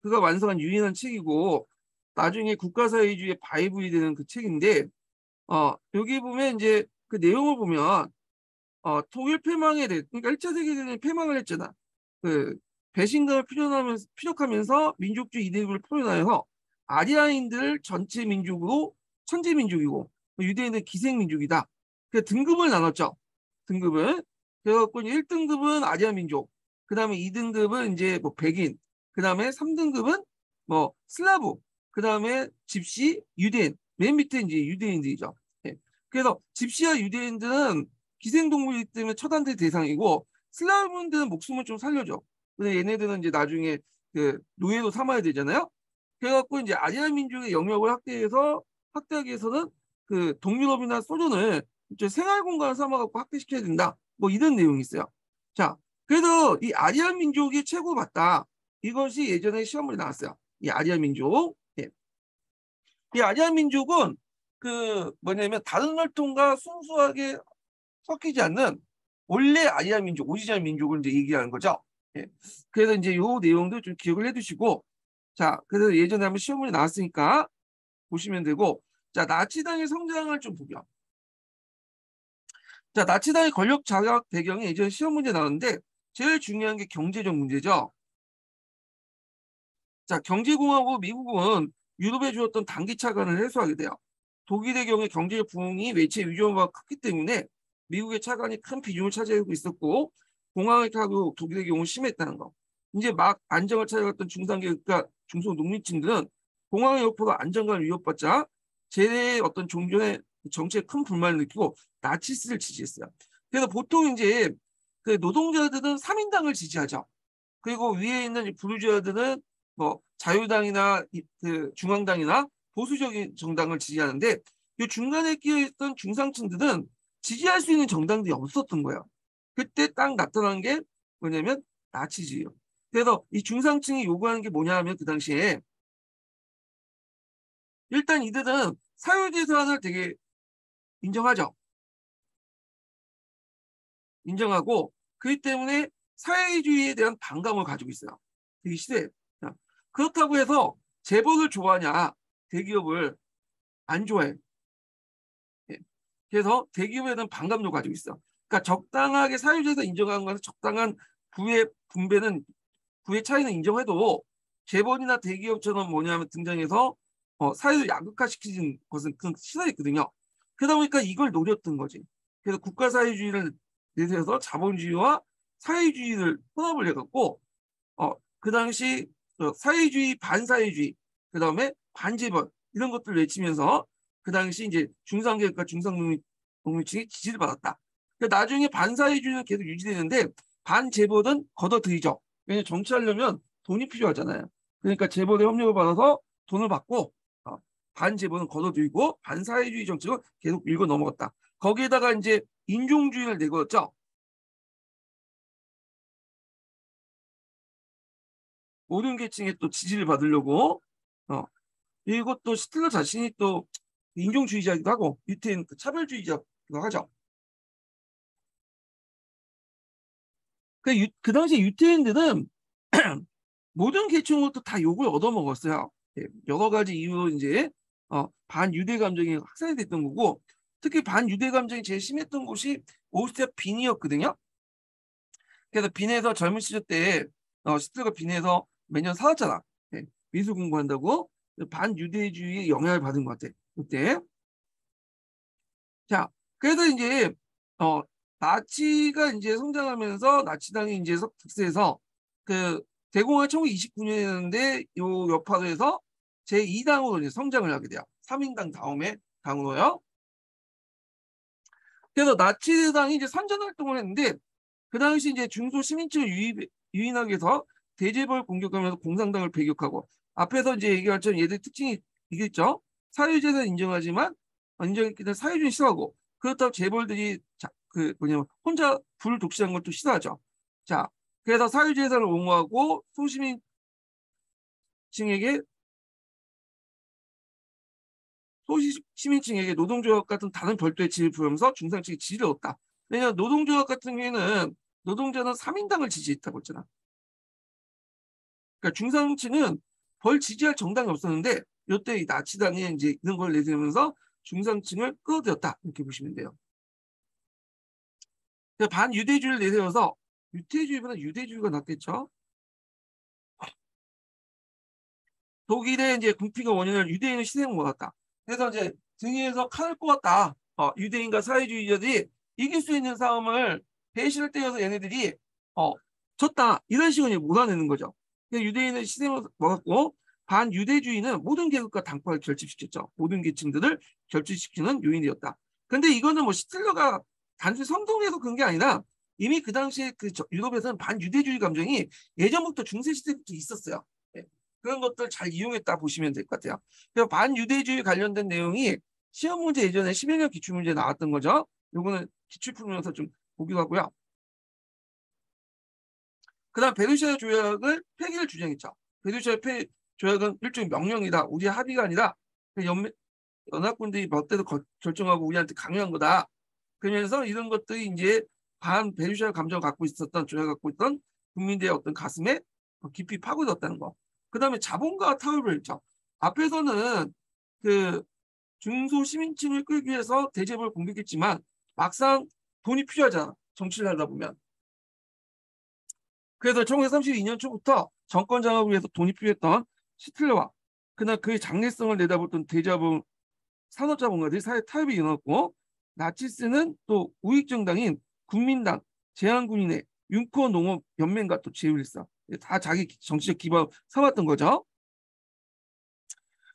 그가 완성한 유일한 책이고 나중에 국가사회주의의 바이블이 되는 그 책인데 여기 보면 이제 그 내용을 보면 독일 패망에 대해 그러니까 1차 세계대전에 패망을 했잖아. 그 배신감을 피력하면서 민족주의 이데올을 표현하여서 아리아인들 전체 민족으로 천재 민족이고 유대인은 기생 민족이다. 그 등급을 나눴죠. 등급은 그래갖고 1등급은 아리아 민족, 그 다음에 2등급은 이제 뭐 백인, 그 다음에 3등급은 뭐 슬라브, 그 다음에 집시, 유대인, 맨 밑에 이제 유대인들이죠. 예. 그래서 집시와 유대인들은 기생동물이기 때문에 처단될 대상이고 슬라브인들은 목숨을 좀 살려줘. 근데 얘네들은 이제 나중에 그 노예로 삼아야 되잖아요. 그래갖고 이제 아리아 민족의 영역을 확대하기 위해서는 그 동유럽이나 소련을 이제 생활 공간을 삼아갖고 확대시켜야 된다. 뭐 이런 내용이 있어요. 자, 그래도 이 아리아 민족이 최고 맞다. 이것이 예전에 시험문에 나왔어요. 이 아리아 민족. 예. 이 아리아 민족은 그 뭐냐면 다른 혈통과 순수하게 섞이지 않는 원래 아리아 민족, 오리지널 민족을 이제 얘기하는 거죠. 예. 그래서 이제 요 내용도 좀 기억을 해두시고 자, 그래서 예전에 한번 시험 문제 나왔으니까 보시면 되고, 자, 나치당의 성장을 좀 보죠. 자, 나치당의 권력 장악 배경이 예전에 시험 문제 나왔는데 제일 중요한 게 경제적 문제죠. 자, 경제공화국 미국은 유럽에 주었던 단기 차관을 해소하게 돼요. 독일의 경우에 경제 부흥이 외채 위조가 크기 때문에 미국의 차관이 큰 비중을 차지하고 있었고 공황을 타고 독일의 경우 심했다는 거. 이제 막 안정을 찾아갔던 중산계급과 중소농민층들은 공황의 여파로 안정감을 위협받자 제대의 어떤 종전의 정치에 큰 불만을 느끼고 나치스를 지지했어요. 그래서 보통 이제 그 노동자들은 3인당을 지지하죠. 그리고 위에 있는 부르주아들은 뭐 자유당이나 그 중앙당이나 보수적인 정당을 지지하는데 이 중간에 끼어 있던 중상층들은 지지할 수 있는 정당들이 없었던 거예요. 그때 딱 나타난 게 뭐냐면 나치주의예요. 그래서 이 중상층이 요구하는 게 뭐냐 하면 그 당시에 일단 이들은 사유재산을 되게 인정하죠. 인정하고 그렇기 때문에 사회주의에 대한 반감을 가지고 있어요. 되게 싫어요. 그렇다고 해서 재벌을 좋아하냐? 대기업을 안 좋아해. 예. 그래서 대기업에 대한 반감도 가지고 있어. 그러니까 적당하게 사유재산 인정하는 것은 적당한 부의 분배는 부의 차이는 인정해도 재벌이나 대기업처럼 뭐냐면 등장해서 사회를 양극화시키는 것은 그 싫어했거든요. 그러다 보니까 이걸 노렸던 거지. 그래서 국가사회주의를 내세워서 자본주의와 사회주의를 혼합을 해갖고 그 당시 사회주의, 반사회주의, 그 다음에 반재벌 이런 것들을 외치면서 그 당시 이제 중상계급과 중상농민층이 지지를 받았다. 그러니까 나중에 반사회주의는 계속 유지되는데 반재벌은 걷어들이죠. 왜냐하면 정치하려면 돈이 필요하잖아요. 그러니까 재벌의 협력을 받아서 돈을 받고 반재벌은 걷어들이고 반사회주의 정책을 계속 밀고 넘어갔다. 거기에다가 이제 인종주의를 내걸었죠. 모든 계층에 또 지지를 받으려고 이것도 스틸러 자신이 또 인종주의자이기도 하고 유태인 차별주의자기도 하죠. 그 당시 유태인들은 모든 계층으로부터 다 욕을 얻어먹었어요. 여러 가지 이유로 이제 반유대 감정이 확산이 됐던 거고 특히 반유대 감정이 제일 심했던 곳이 오스트리아 빈이었거든요. 그래서 빈에서 젊은 시절 때 스틸러가 빈에서 매년 살았잖아. 미술 공부한다고 반유대주의 영향을 받은 것 같아. 그때. 자, 그래서 이제 나치가 이제 성장하면서 나치당이 이제 득세해서 그 대공황 1929년이었는데 요 여파로 해서 제2당으로 이제 성장을 하게 돼요. 3인당 다음에 당으로요. 그래서 나치당이 이제 선전 활동을 했는데 그 당시 이제 중소 시민층을 유인하기 위해서 대재벌 공격하면서 공산당을 배격하고 앞에서 이제 얘기한 것처럼 얘들 특징이 이겠죠. 사유재산 인정하지만 인정했기 때문에 사유주의 싫어하고 그렇다고 재벌들이 그 뭐냐면 혼자 불 독실한 것도 싫어하죠. 자, 그래서 사유재산을 옹호하고 소시민층에게 노동조합 같은 다른 별도의 지위를 부여하면서 중상층이 지지를 얻었다. 왜냐하면 노동조합 같은 경우에는 노동자는 3인당을 지지했다고 했잖아. 그러니까 중상층은 벌 지지할 정당이 없었는데 이때 이 나치당이 이제 이런 걸 내세우면서 중상층을 끌어들였다 이렇게 보시면 돼요. 그러니까 반유대주의를 내세워서 유태주의보다 유대주의가 낫겠죠. 독일의 이제 궁핍의 원인을 유대인의 희생을 모았다. 그래서 이제 등에서 칼을 꽂았다. 유대인과 사회주의자들이 이길 수 있는 싸움을 배신을 때려서 얘네들이 졌다. 이런 식으로 몰아내는 거죠. 유대인의 희생을 먹었고 반유대주의는 모든 계급과 당파를 결집시켰죠. 모든 계층들을 결집시키는 요인이었다. 근데 이거는 뭐 시틀러가 단순히 성동에서 그런 게 아니라 이미 그 당시에 그 유럽에서는 반유대주의 감정이 예전부터 중세시대부터 있었어요. 네. 그런 것들 잘 이용했다 보시면 될 것 같아요. 그래서 반유대주의 관련된 내용이 시험 문제 예전에 11년 기출문제 나왔던 거죠. 요거는 기출 풀면서 좀 보기도 하고요. 그 다음 베르사유 조약을 폐기를 주장했죠. 베르사유 조약은 일종의 명령이다. 우리 합의가 아니라 연합군들이 멋대로 결정하고 우리한테 강요한 거다. 그러면서 이런 것들이 이제 반 베르사유 감정을 갖고 있었던 조약 갖고 있던 국민들의 어떤 가슴에 깊이 파고들었다는 거. 그다음에 자본가 타협을 했죠. 앞에서는 그 중소시민층을 끌기 위해서 대제부를 공격했지만 막상 돈이 필요하잖아. 정치를 하다 보면. 그래서 1932년 초부터 정권 장악을 위해서 돈이 필요했던 히틀러와 그날 그의 장래성을 내다보던 대자본 산업자본가들이 사회 타협이 일어났고 나치스는 또 우익정당인 국민당, 제한군인의 윤커 농업 연맹과 또 제휴를 했어. 다 자기 정치적 기반 삼았던 거죠.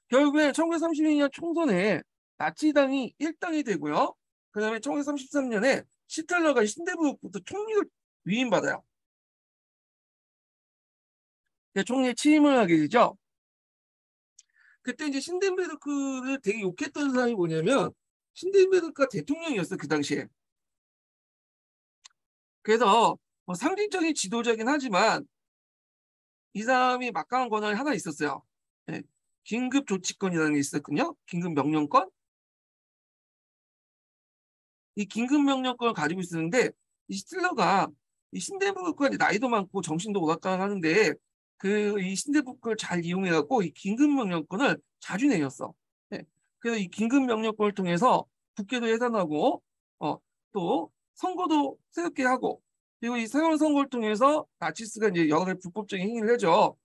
결국에 1932년 총선에 나치당이 1당이 되고요. 그 다음에 1933년에 히틀러가 신대부부터 총리를 위임받아요. 총리에 취임을 하게 되죠. 그때 이제 신덴베르크를 되게 욕했던 사람이 뭐냐면 신덴베르크가 대통령이었어 그 당시에. 그래서 상징적인 지도자긴 하지만 이 사람이 막강한 권한이 하나 있었어요. 예, 긴급 조치권이라는 게 있었거든요. 긴급 명령권. 이 긴급 명령권을 가지고 있었는데 이 히틀러가 이 신덴부르크가 나이도 많고 정신도 오락가락하는데 그 이 신덴부르크를 잘 이용해갖고 이 긴급 명령권을 자주 내렸어. 예, 그래서 이 긴급 명령권을 통해서 국회도 해산하고 또 선거도 새롭게 하고 그리고 이 새로운 선거를 통해서 나치스가 이제 여러 가지 불법적인 행위를 하죠.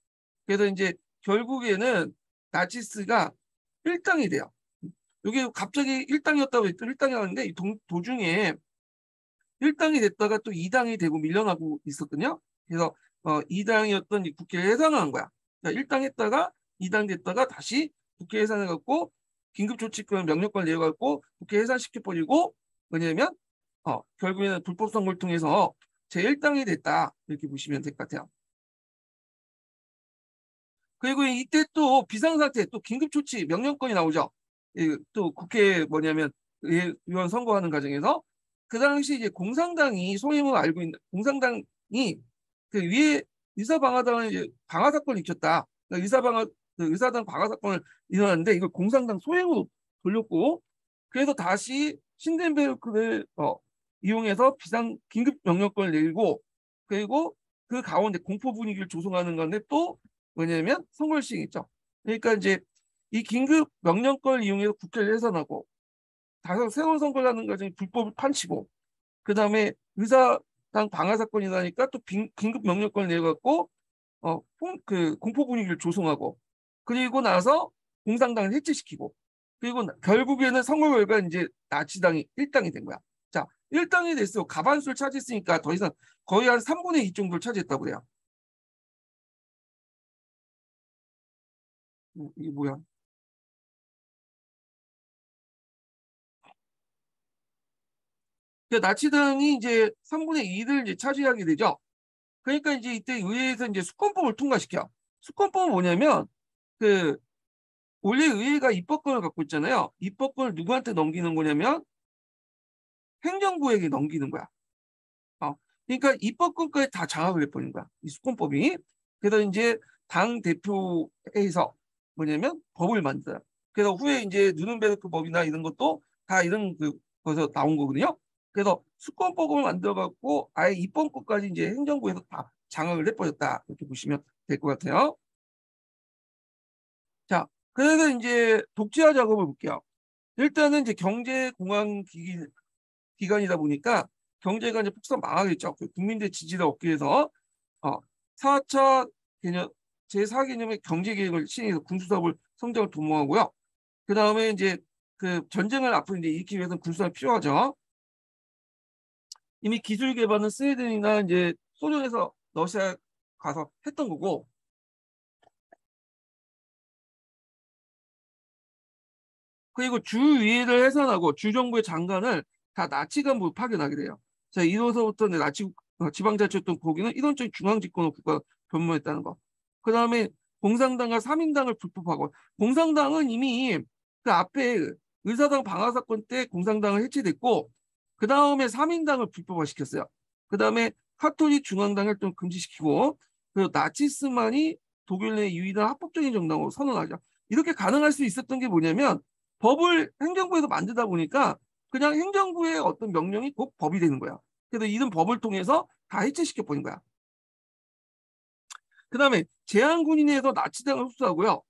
그래서 이제 결국에는 나치스가 일당이 돼요. 이게 갑자기 일당이었다고 했더니 일당이 하는데 이 도중에 일당이 됐다가 또 이당이 되고 밀려나고 있었거든요. 그래서 이당이었던 이 국회에 해산한 거야. 그러니까 일당 했다가 이당 됐다가 다시 국회 해산해갖고 긴급조치권 명령권 내려갖고 국회 해산시켜버리고 왜냐면 결국에는 불법 선거를 통해서 제1당이 됐다 이렇게 보시면 될 것 같아요. 그리고 이때 또 비상사태 또 긴급조치 명령권이 나오죠. 또 국회 뭐냐면 의원 선거하는 과정에서 그 당시 이제 공산당이 소임을 알고 있는 공산당이 그 위에 의사방화당을 이제 방화 사건을 일으켰다. 그러니까 의사당 방화 사건을 일어났는데 이걸 공산당 소행으로 돌렸고 그래서 다시 신덴베르크를 이용해서 비상 긴급 명령권을 내리고 그리고 그 가운데 공포 분위기를 조성하는 건데 또 뭐냐면 선거를 시행했죠. 그러니까 이제 이 긴급 명령권을 이용해서 국회를 해산하고 다시 새로운 선거를 하는 과정에 불법을 판치고 그 다음에 의사당 방화 사건이 나니까 또 긴급 명령권을 내갖고 그 공포 분위기를 조성하고 그리고 나서 공산당을 해체시키고 그리고 결국에는 선거 결과 이제 나치당이 1당이 된 거야. 자, 1당이 됐어. 과반수를 차지했으니까 더 이상 거의 한 3분의 2 정도를 차지했다고 그래요. 이게 뭐야? 그러니까 나치당이 이제 3분의 2를 이제 차지하게 되죠. 그러니까 이제 이때 의회에서 이제 수권법을 통과시켜. 수권법은 뭐냐면 그 원래 의회가 입법권을 갖고 있잖아요. 입법권을 누구한테 넘기는 거냐면 행정부에게 넘기는 거야. 그러니까 입법권까지 다 장악을 해버린 거야. 이 수권법이. 그래서 이제 당 대표에서 뭐냐면 법을 만들어요. 그래서 후에 이제 누른베르크 법이나 이런 것도 다 이런 거에서 나온 거거든요. 그래서 수권법을 만들어 갖고 아예 입법권까지 이제 행정부에서 다 장악을 해버렸다. 이렇게 보시면 될 것 같아요. 자, 그래서 이제 독재화 작업을 볼게요. 일단은 이제 경제공황 기간이다 보니까 경제가 이제 폭삭 망하겠죠. 국민들 지지를 얻기 위해서 4차 개념 제4 개념의 경제 계획을 시행해서 군수사업을 성장을 도모하고요. 그 다음에 이제 그 전쟁을 앞으로 이제 일으키기 위해서는 군수사업이 필요하죠. 이미 기술 개발은 스웨덴이나 이제 소련에서 러시아 가서 했던 거고. 그리고 주위를 해산하고 주정부의 장관을 다 나치 간부 파견하게 돼요. 자, 이로서부터 나치 지방자치였던 거기는 이론적인 중앙집권을 국가 변모했다는 거. 그 다음에 공산당과 삼인당을 불법하고 공산당은 이미 그 앞에 의사당 방화 사건 때 공산당을 해체됐고 그 다음에 삼인당을 불법화시켰어요. 그 다음에 카톨릭 중앙당 활동을 금지시키고 그리고 나치스만이 독일 내 유일한 합법적인 정당으로 선언하죠. 이렇게 가능할 수 있었던 게 뭐냐면 법을 행정부에서 만들다 보니까 그냥 행정부의 어떤 명령이 곧 법이 되는 거야. 그래서 이런 법을 통해서 다 해체시켜 버린 거야. 그다음에 제한군인에서 나치당을 흡수하고요.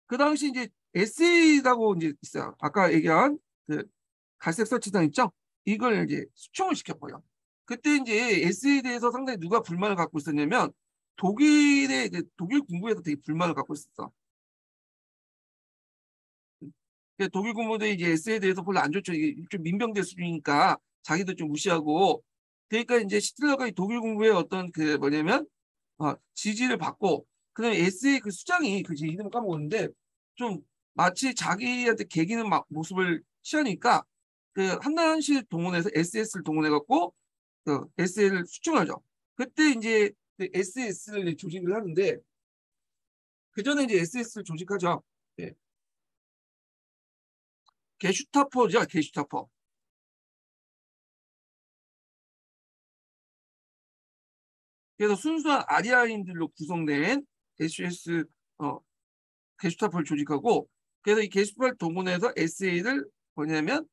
그 당시 이제 SA라고 이제 있어요. 아까 얘기한 그 갈색 설치장 있죠? 이걸 이제 수총을 시켰고요. 그때 이제 SA에 대해서 상당히 누가 불만을 갖고 있었냐면 독일의 독일 군부에서 되게 불만을 갖고 있었어. 독일 군부도 이제 SA에 대해서 별로 안 좋죠. 이게 좀 민병대 수준이니까 자기도 좀 무시하고. 그러니까 이제 히틀러가 이 독일 군부의 어떤 그 뭐냐면 지지를 받고 그다음에 SA 그 수장이 그 이름을 까먹었는데 좀 마치 자기한테 개기는 모습을 취하니까 그 한남실 동원해서 SS를 동원해 갖고 그 SA를 수청하죠. 그때 이제 그 SS를 조직을 하는데 그 전에 이제 SS를 조직하죠. 예. 게슈타포죠, 게슈타포. 그래서 순수한 아리아인들로 구성된 SS 게슈타포를 조직하고 그래서 이 게슈타포를 동원해서 SA를 뭐냐면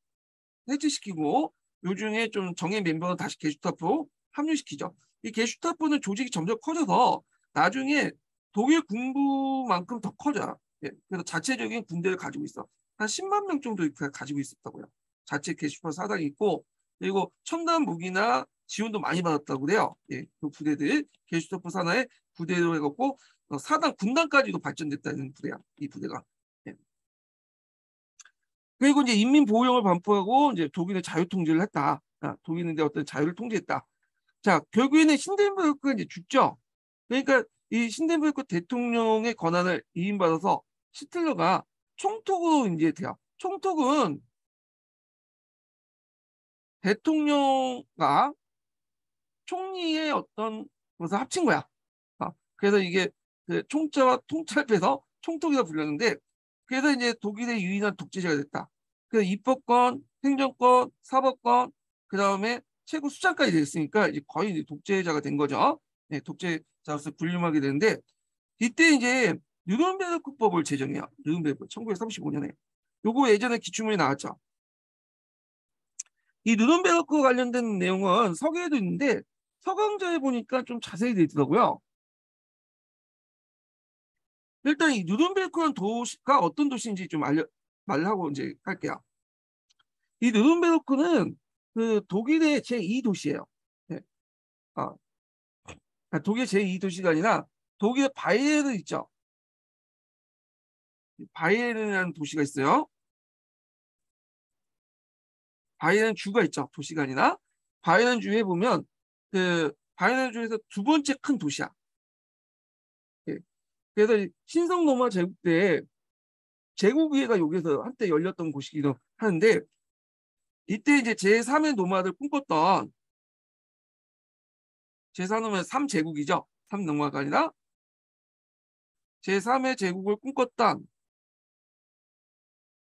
해체시키고 요중에 좀 정예 멤버는 다시 게슈타포 합류시키죠. 이 게슈타포는 조직이 점점 커져서 나중에 독일 군부만큼 더 커져요. 예, 그래서 자체적인 군대를 가지고 있어. 한 10만 명 정도 가지고 있었다고요. 자체 게슈타포 사당이 있고 그리고 첨단 무기나 지원도 많이 받았다고 그래요. 예, 그 부대들 게슈타포 산하의 부대로 해갖고 사당 군단까지도 발전됐다는 부대야. 이 부대가. 예. 그리고 이제 인민보호령을 반포하고 이제 독일의 자유 통제를 했다. 독일은 이제 어떤 자유를 통제했다. 자, 결국에는 신덴베르크가 이제 죽죠. 그러니까 이 신덴베르크 대통령의 권한을 이임받아서 히틀러가 총독으로 이제 돼요. 총독은 대통령과 총리의 어떤 것을 합친 거야. 그래서 이게 그 총자와 통찰해서 총독이라 불렸는데 그래서 이제 독일의 유일한 독재자가 됐다. 그래서 입법권, 행정권, 사법권, 그 다음에 최고 수장까지 됐으니까 이제 거의 이제 독재자가 된 거죠. 네, 독재자로서 군림하게 되는데 이때 이제 뉴른베르크법을 제정해요. 뉴른베르크 1935년에. 요거 예전에 기출문에 나왔죠. 이 뉴른베르크 관련된 내용은 서계에도 있는데 서강자에 보니까 좀 자세히 돼 있더라고요. 일단 이 누른베르크라는 도시가 어떤 도시인지 좀 말하고 이제 할게요. 이 누른베르크는 그 독일의 제2도시예요. 네. 아, 독일 제2도시가 아니라 독일의 바이에른 있죠. 바이에른이라는 도시가 있어요. 바이에른 주가 있죠. 도시가 아니라 바이에른 주에 보면 그 바이에른 주에서 두 번째 큰 도시야. 예. 그래서 신성 로마 제국 때 제국의회가 여기서 한때 열렸던 곳이기도 하는데 이때 이제 제3의 노마드를 꿈꿨던 제3은 3제국이죠. 3농마가 아니라 제3의 제국을 꿈꿨던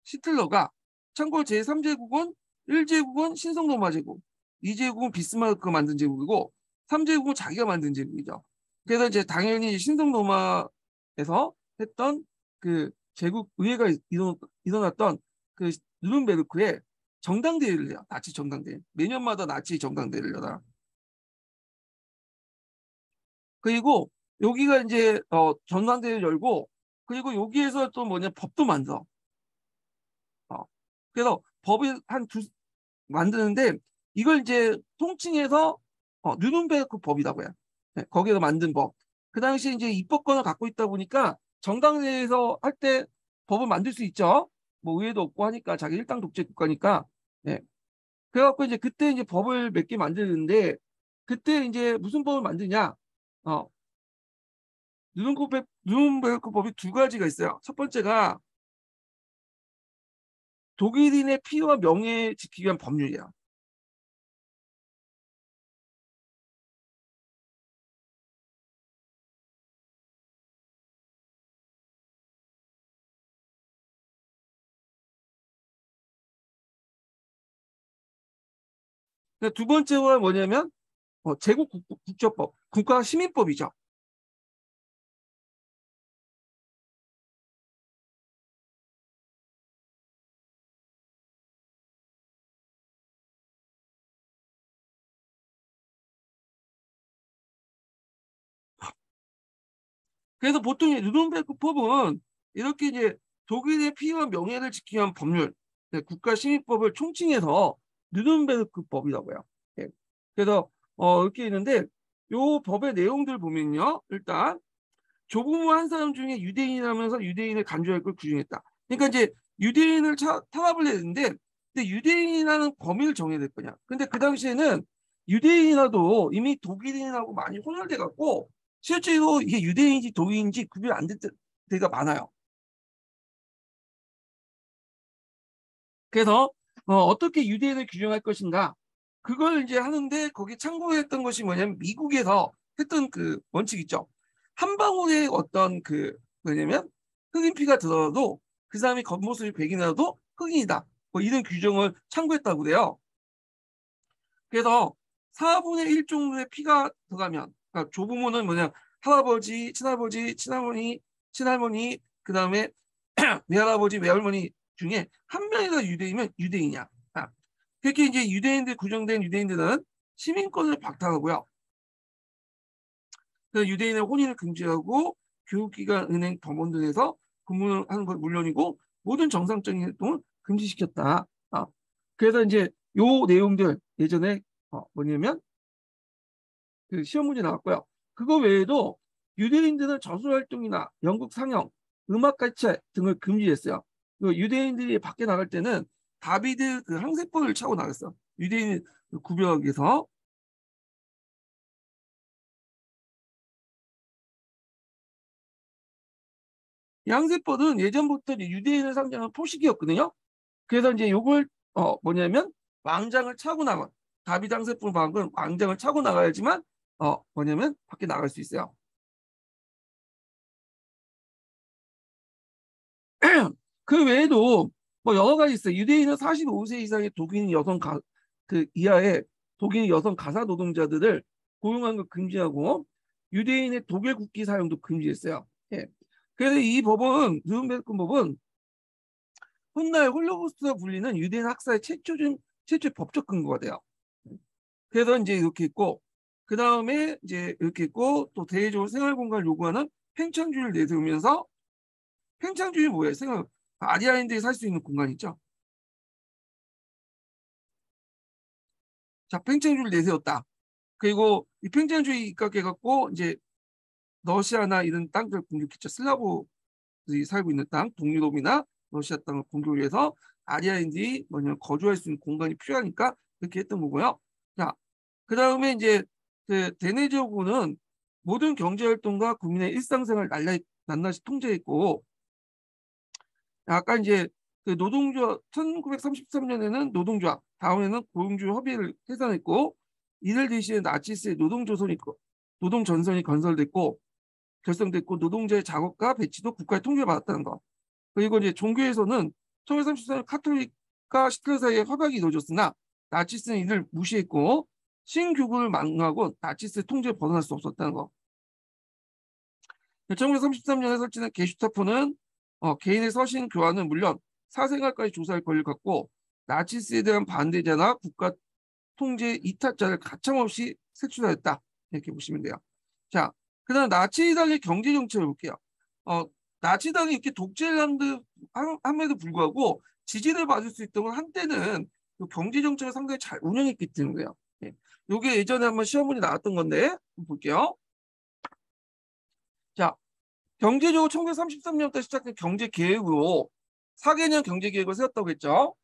히틀러가 참고로 제3제국은 1제국은 신성로마 제국, 2제국은 비스마르크가 만든 제국이고 3제국은 자기가 만든 제국이죠. 그래서 이제 당연히 신성로마에서 했던 그 제국 의회가 일어났던 그 누른베르크에 정당대회를 해요. 나치 정당대회. 매년마다 나치 정당대회를 열어요. 그리고 여기가 이제 전당대회를 열고 그리고 여기에서 또 뭐냐 법도 만들어. 어. 그래서 법을 한 두 만드는데 이걸 이제 통칭해서 뉴른베르크 법이라고 해요. 네, 거기서 만든 법. 그 당시에 이제 입법권을 갖고 있다 보니까 정당대회에서 할 때 법을 만들 수 있죠. 뭐 의회도 없고 하니까 자기 일당 독재 국가니까. 네. 그래갖고 이제 그때 이제 법을 몇 개 만드는데 그때 이제 무슨 법을 만드냐? 어, 누른베르크 법이 두 가지가 있어요. 첫 번째가 독일인의 피와 명예 지키기 위한 법률이야. 두 번째가 뭐냐면 제국 국제법, 국가 시민법이죠. 그래서 보통 누른베르크법은 이렇게 이제 독일의 피와 명예를 지키기 위한 법률, 네, 국가시민법을 총칭해서 누른베르크법이라고 해요. 예. 그래서 이렇게 있는데 요 법의 내용들 보면요. 일단 조부모 한 사람 중에 유대인이라면서 유대인을 간주할 걸 규정했다. 그러니까 이제 유대인을 탄압을 했는데 근데 유대인이라는 범위를 정해야 될 거냐. 근데 그 당시에는 유대인이라도 이미 독일인하고 많이 혼혈돼 갖고 실제로 이게 유대인인지 독일인지 구별 안 될 때가 많아요. 그래서 어떻게 유대인을 규정할 것인가 그걸 이제 하는데 거기 참고했던 것이 뭐냐면 미국에서 했던 그 원칙 있죠. 한 방울의 어떤 그 뭐냐면 흑인 피가 들어도 그 사람이 겉모습이 백인이라도 흑인이다. 뭐 이런 규정을 참고했다고 그래요. 그래서 4분의 1 정도의 피가 들어가면 그러니까 조부모는 뭐냐 할아버지, 친할아버지, 친할머니, 친할머니 그다음에 외할아버지, 외할머니 중에 한 명이가 유대인이면 유대인이야. 그렇게 이제 유대인들 구정된 유대인들은 시민권을 박탈하고요. 그 유대인의 혼인을 금지하고 교육기관, 은행, 법원 등에서 근무하는 건 물론이고 모든 정상적인 활동을 금지시켰다. 그래서 이제 요 내용들 예전에 뭐냐면 그 시험 문제 나왔고요. 그거 외에도 유대인들은 저술 활동이나 연극 상영, 음악 가르치 등을 금지했어요. 유대인들이 밖에 나갈 때는 다비드 그 항세포를 차고 나갔어. 유대인 구별하기 위해서. 이 항세포는 예전부터 유대인을 상징하는 표식이었거든요. 그래서 이제 요걸 뭐냐면 왕장을 차고 나가 다비드 항세포 방은 왕장을 차고 나가야지만 뭐냐면 밖에 나갈 수 있어요. 그 외에도 뭐 여러 가지 있어요. 유대인은 45세 이상의 독일 여성 그 이하의 독일 여성 가사 노동자들을 고용하는 걸 금지하고 유대인의 독일 국기 사용도 금지했어요. 예. 그래서 이 법은 누른베르크 법은 훗날 홀로코스트가 불리는 유대인 학살의 최초 법적 근거가 돼요. 그래서 이제 이렇게 있고 그 다음에 이제 이렇게 있고 또 대외적으로 생활 공간을 요구하는 팽창주의를 내세우면서 팽창주의 뭐예요? 아리아인들이 살 수 있는 공간 있죠. 자, 팽창주의를 내세웠다. 그리고 이 팽창주의 입각해갖고 이제 러시아나 이런 땅들 공격했죠. 슬라브들이 살고 있는 땅, 동유럽이나 러시아 땅을 공격을 해서 아리아인들이 뭐냐면 거주할 수 있는 공간이 필요하니까 그렇게 했던 거고요. 자, 그 다음에 이제 그 대내적으로는 모든 경제활동과 국민의 일상생활을 낱낱이 통제했고 아까 이제 그 노동조합 1933년에는 노동조합 다음에는 고용주 협의를 해산했고 이를 대신해 나치스의 노동전선이 건설됐고 결성됐고 노동자의 작업과 배치도 국가의 통제를 받았다는 거. 그리고 이제 종교에서는 1934년 카톨릭과 시틀러 사이에 협약이 이루어졌으나 나치스는 이를 무시했고 신교구를 망하고 나치스의 통제를 벗어날 수 없었다는 거. 1933년에 설치된 게슈타포는 개인의 서신 교환은 물론 사생활까지 조사할 권리를 갖고 나치스에 대한 반대자나 국가 통제 이탈자를 가차없이 색출하였다. 이렇게 보시면 돼요. 자, 그다음 나치당의 경제 정책을 볼게요. 나치당이 이렇게 독재를 함에도 불구하고 지지를 받을 수 있던 건 한때는 경제 정책을 상당히 잘 운영했기 때문이에요. 예. 요게 예전에 한번 시험문이 나왔던 건데 한번 볼게요. 자, 경제적으로 1933년부터 시작된 경제 계획으로 4개년 경제 계획을 세웠다고 했죠.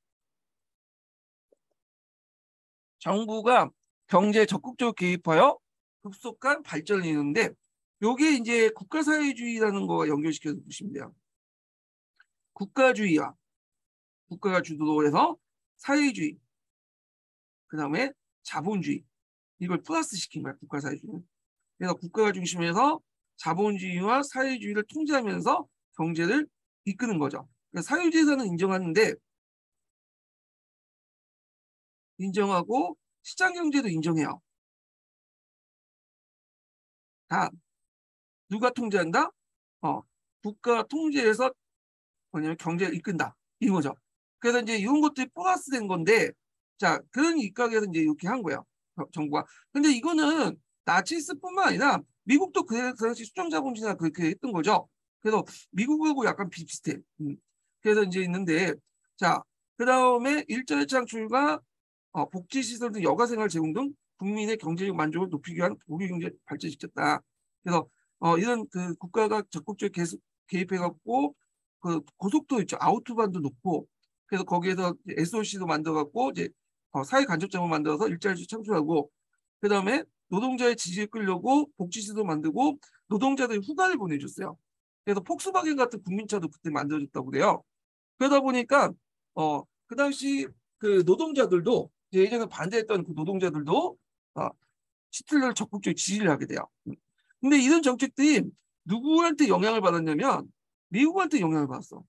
정부가 경제에 적극적으로 개입하여 급속한 발전을 이루는데 요게 이제 국가사회주의라는 거와 연결시켜서 보시면 돼요. 국가주의와 국가가 주도로 해서 사회주의, 그 다음에 자본주의 이걸 플러스 시킨 거야 국가사회주의는. 그래서 국가가 중심에서 자본주의와 사회주의를 통제하면서 경제를 이끄는 거죠. 그러니까 사회주의에서는 인정하고 시장경제도 인정해요. 다 누가 통제한다? 국가 통제에서 뭐냐면 경제를 이끈다. 이거죠. 그래서 이제 이런 것들이 플러스 된 건데, 자, 그런 입각에서 이제 이렇게 한 거예요. 정부가. 근데 이거는 나치스뿐만 아니라 미국도 그 당시 수정자본주의나 그렇게 했던 거죠. 그래서 미국하고 약간 비슷해. 그래서 이제 있는데, 자, 그 다음에 일자리 창출과 복지시설 등 여가생활 제공 등 국민의 경제적 만족을 높이기 위한 독일 경제 발전시켰다. 그래서 이런 그 국가가 적극적으로 계속 개입해갖고 그 고속도 있죠. 아우토반도 놓고 그래서 거기에서 SOC도 만들어갖고 이제 사회 간접점을 만들어서 일자리 창출하고 그 다음에 노동자의 지지를 끌려고 복지시도 만들고 노동자들이 휴가를 보내줬어요. 그래서 폭스바겐 같은 국민차도 그때 만들어졌다고 그래요. 그러다 보니까 그 당시 그 노동자들도 예전에 반대했던 그 노동자들도 히틀러를 적극적으로 지지를 하게 돼요. 근데 이런 정책들이 누구한테 영향을 받았냐면 미국한테 영향을 받았어.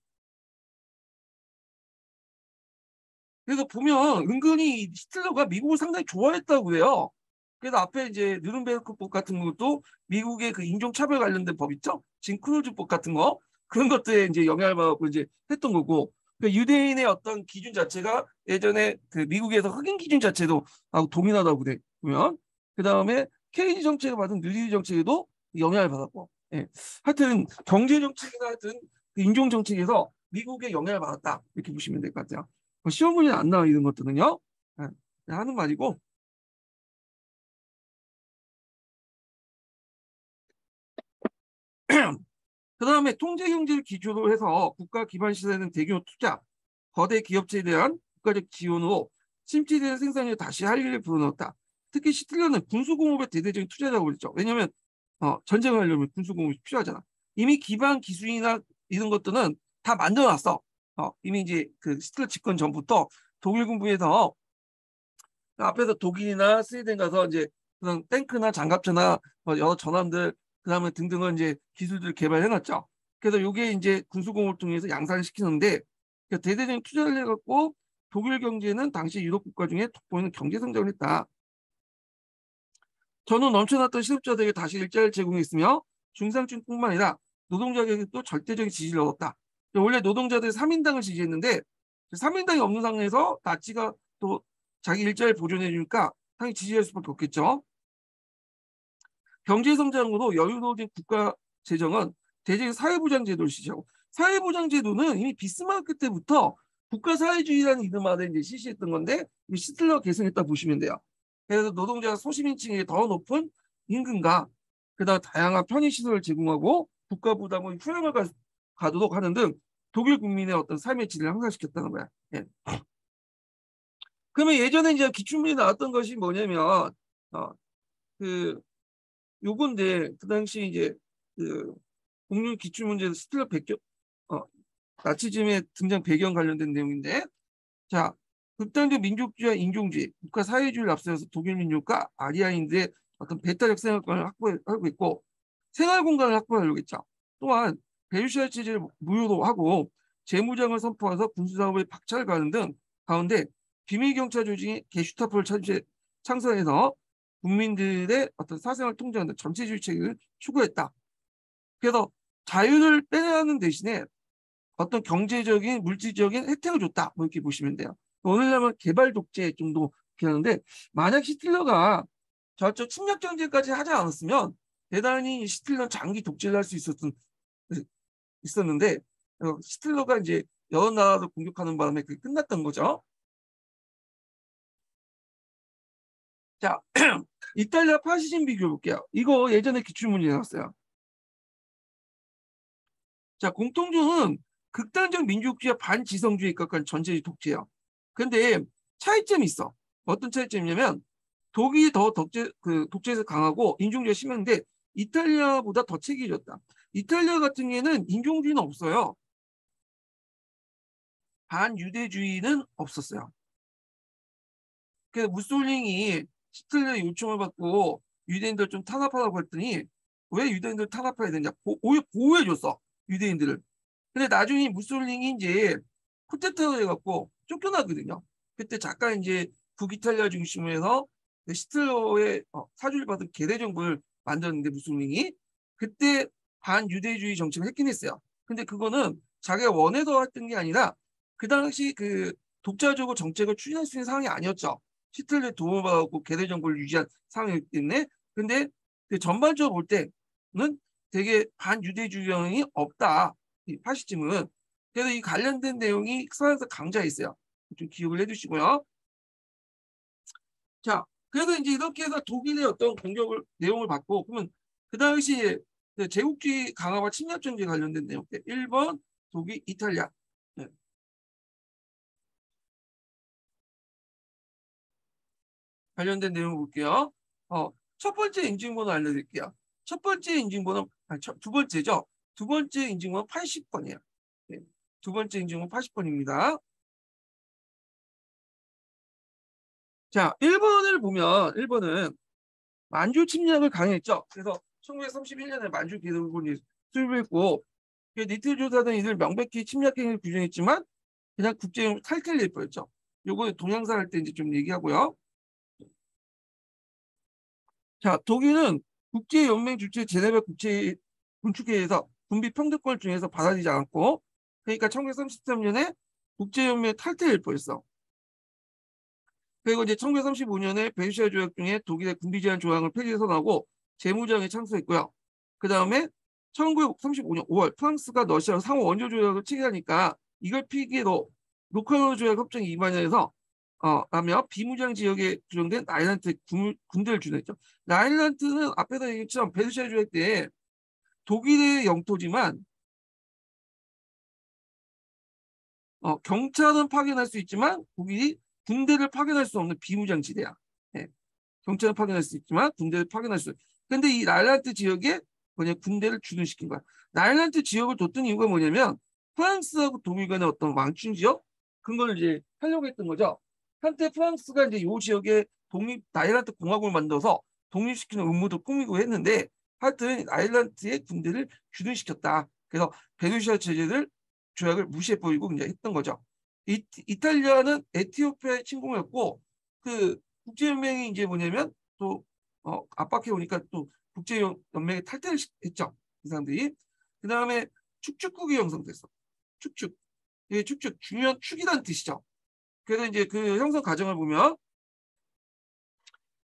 그래서 보면 은근히 히틀러가 미국을 상당히 좋아했다고 해요. 그래서 앞에 이제 누른베르크법 같은 것도 미국의 그 인종차별 관련된 법 있죠? 진 크루즈법 같은 거 그런 것들에 이제 영향을 받고 이제 했던 거고 그러니까 유대인의 어떤 기준 자체가 예전에 그 미국에서 흑인 기준 자체도 동일하다고 그래 보면 그 다음에 케이지 정책을 받은 뉴딜 정책에도 영향을 받았고 예. 하여튼 경제 정책이나 하여튼 그 인종 정책에서 미국의 영향을 받았다 이렇게 보시면 될 것 같아요. 시험 문제는 안 나와 이런 것들은요. 예. 하는 말이고 그 다음에 통제 경제를 기초로 해서 국가 기반 시설에는 대규모 투자, 거대 기업체에 대한 국가적 지원으로 침체되는 생산을 다시 활기를 불어넣었다. 특히 시틀러는 군수공업에 대대적인 투자라고 그랬죠. 왜냐하면 전쟁을 하려면 군수공업이 필요하잖아. 이미 기반 기술이나 이런 것들은 다 만들어놨어. 이미 이제 그 시틀러 집권 전부터 독일 군부에서 앞에서 독일이나 스웨덴 가서 이제 그런 탱크나 장갑차나 여러 전함들 그다음에 등등은 이제 기술들을 개발해놨죠. 그래서 이게 이제 군수공업을 통해서 양산을 시키는데 그러니까 대대적인 투자를 해갖고 독일 경제는 당시 유럽 국가 중에 돋보이는 경제 성장을 했다. 전후 넘쳐났던 실업자들에게 다시 일자리를 제공했으며 중상층뿐만 아니라 노동자에게도 절대적인 지지를 얻었다. 원래 노동자들이 3인당을 지지했는데 3인당이 없는 상황에서 나치가 또 자기 일자리를 보존해 주니까 당연히 지지할 수밖에 없겠죠. 경제 성장으로 여유로워진 국가 재정은 대체적인 사회보장 제도를 실시하고 사회보장 제도는 이미 비스마르크 때부터 국가 사회주의라는 이름 아래 이제 실시했던 건데 시틀러가 계승했다 보시면 돼요. 그래서 노동자 소시민층에 더 높은 임금과 그다음 다양한 편의시설을 제공하고 국가 부담을 후렴을 가도록 하는 등 독일 국민의 어떤 삶의 질을 향상시켰다는 거야. 예. 그러면 예전에 이제 기출문제 나왔던 것이 뭐냐면 그 요건데 그 당시 이제 그 공률 기출문제 스틸러 배경 나치즘의 등장 배경 관련된 내용인데 자 극단적 민족주의와 인종주의 국가 사회주의를 앞세워서 독일 민족과 아리아인들의 어떤 배타적 생활권을 확보하고 있고 생활 공간을 확보하려고 했죠. 또한 배우시아 체제를 무효로 하고 재무장을 선포해서 군수사업에 박차를 가는 등 가운데 비밀경찰 조직이 게슈타포를 창설해서 국민들의 어떤 사생활 통제하는 전체주의 체계를 추구했다. 그래서 자유를 빼앗는 대신에 어떤 경제적인 물질적인 혜택을 줬다. 뭐 이렇게 보시면 돼요. 오늘날은 개발 독재 정도 하는데 만약 히틀러가 저쪽 침략 경제까지 하지 않았으면 대단히 히틀러는 장기 독재를 할 수 있었는데 히틀러가 이제 여러 나라를 공격하는 바람에 그게 끝났던 거죠. 자, 이탈리아 파시즘 비교해 볼게요. 이거 예전에 기출문제 나왔어요. 자, 공통점은 극단적 민족주의와 반지성주의에 입각한 전체주의 독재예요. 근데 차이점이 있어. 어떤 차이점이냐면 독일이 더 독재에서 강하고 인종주의가 심한데 이탈리아보다 더 체계적이었다. 이탈리아 같은 경우에는 인종주의는 없어요. 반유대주의는 없었어요. 그래서 무솔링이 히틀러의 요청을 받고 유대인들 좀 탄압하라고 했더니 왜 유대인들 탄압해야 되냐? 오히려 보호해줬어. 유대인들을. 근데 나중에 무솔링이 이제 쿠데타를 해갖고 쫓겨나거든요. 그때 잠깐 이제 북이탈리아 중심으로 해서 히틀러의 사주를 받은 계대 정부를 만들었는데 무솔링이 그때 반유대주의 정책을 했긴 했어요. 근데 그거는 자기가 원해서 했던 게 아니라 그 당시 그 독자적으로 정책을 추진할 수 있는 상황이 아니었죠. 히틀러의 도움을 받았고 계대 정부를 유지한 상황이기 때문에 근데 전반적으로 볼 때는 되게 반유대주의형이 없다. 이 파시즘은. 그래서 이 관련된 내용이 서양에서 강조해 있어요. 좀 기억을 해주시고요. 자, 그래서 이제 이렇게 해서 독일의 어떤 공격을 내용을 받고 그러면 그 당시에 제국주의 강화와 침략 정책에 관련된 내용, 일본, 독일, 이탈리아. 네. 관련된 내용을 볼게요. 첫 번째 인증번호 알려드릴게요. 첫 번째 인증번호, 아니, 두 번째죠. 두 번째 인증번호 80번이에요. 네. 두 번째 인증번호 80번입니다. 자, 1번을 보면 1번은 만주 침략을 강행했죠. 그래서 1931년에 만주 기록을 수립했고 니트 조사는 이들 명백히 침략 행위를 규정했지만 그냥 국제용 탈퇴를 예뻐했죠. 요거 동양사 할 때 이제 좀 얘기하고요. 자, 독일은 국제연맹 주최 제네바 국제 군축회에서 군비 평등권을 중에서 받아들이지 않았고, 그러니까 1933년에 국제연맹 탈퇴를 예뻐했어. 그리고 이제 1935년에 베르사유 조약 중에 독일의 군비 제한 조항을 폐지선언하고 재무장에 참석했고요. 그 다음에 1935년 5월 프랑스가 러시아로 상호 원조 조약을 체결하니까 이걸 피기로 로컬로 조약 협정에 위반해서 라며 비무장 지역에 규정된 라인란트 군대를 주도했죠. 라인란트는 앞에서 얘기했지만 베르사유 조약 때 독일의 영토지만 경찰은 파견할 수 있지만 독일이 군대를 파견할 수 없는 비무장 지대야. 네. 경찰은 파견할 수 있지만 군대를 파견할 수. 근데 이 라인란트 지역에 뭐냐 군대를 주둔시킨 거야. 라인란트 지역을 뒀던 이유가 뭐냐면 프랑스하고 독일 간의 어떤 왕충 지역 그런 걸 이제 하려고 했던 거죠. 한때 프랑스가 이제 이 지역에 라인란트 공화국을 만들어서 독립시키는 음모도 꾸미고 했는데 하여튼 라인란트의 군대를 주둔시켰다. 그래서 베르사유 체제를 조약을 무시해버리고 이제 했던 거죠. 이탈리아는 에티오피아의 침공이었고 그 국제연맹이 이제 뭐냐면 또 압박해 오니까 또 국제연맹에 탈퇴를 했죠. 이 사람들이. 그 다음에 축축국이 형성됐어. 축축. 이 축축 중요한 축이라는 뜻이죠. 그래서 이제 그 형성 과정을 보면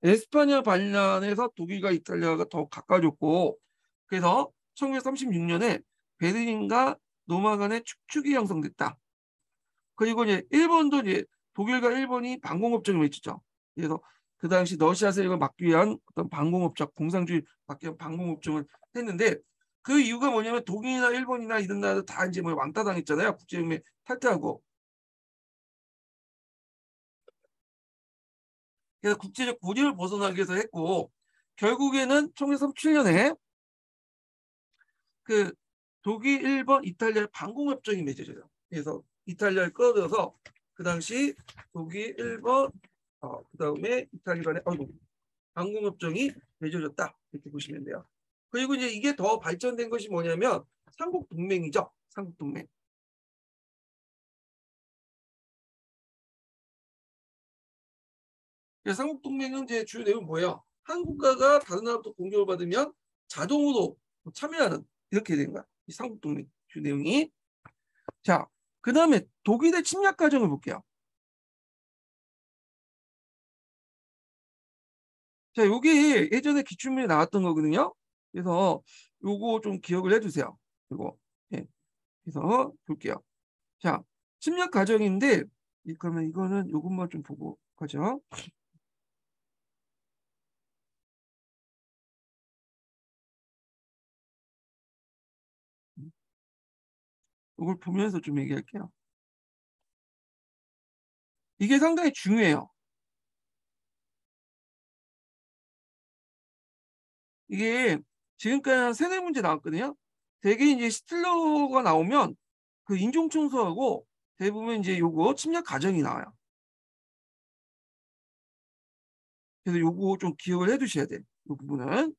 에스파냐 반란에서 독일과 이탈리아가 더 가까워졌고 그래서 1936년에 베를린과 로마 간의 축축이 형성됐다. 그리고 이제 일본도 이제 독일과 일본이 방공업적을 맺었죠. 그래서 그 당시 러시아 세력을 막기 위한 어떤 방공업적 공산주의 막기 위한 방공업종을 했는데 그 이유가 뭐냐면 독일이나 일본이나 이런 나라들 다 이제 뭐 왕따 당했잖아요. 국제연맹 탈퇴하고. 그래서 국제적 고리를 벗어나기 위해서 했고 결국에는 1937년에 그 독일, 일본, 이탈리아 방공협정이 맺어져요. 그래서 이탈리아를 끌어들여서 그 당시 독일, 일본, 그다음에 이탈리아 간의 방공협정이 맺어졌다 이렇게 보시면 돼요. 그리고 이제 이게 더 발전된 것이 뭐냐면 삼국동맹이죠. 삼국동맹. 삼국동맹은 이제 주요 내용은 뭐예요? 한 국가가 다른 나라부터 공격을 받으면 자동으로 참여하는 이렇게 된 거야. 이 삼국동맹 주요 내용이. 자, 그 다음에 독일의 침략 과정을 볼게요. 자, 요게 예전에 기출문에 나왔던 거거든요. 그래서 요거 좀 기억을 해주세요. 이거. 예. 그래서 볼게요. 자, 침략 과정인데, 그러면 이거는 요것만 좀 보고 가죠. 이걸 보면서 좀 얘기할게요. 이게 상당히 중요해요. 이게 지금까지 한 세네 문제 나왔거든요. 대개 이제 스틸러가 나오면 그 인종청소하고 대부분 이제 요거 침략 과정이 나와요. 그래서 요거 좀 기억을 해 두셔야 돼요. 이 부분은.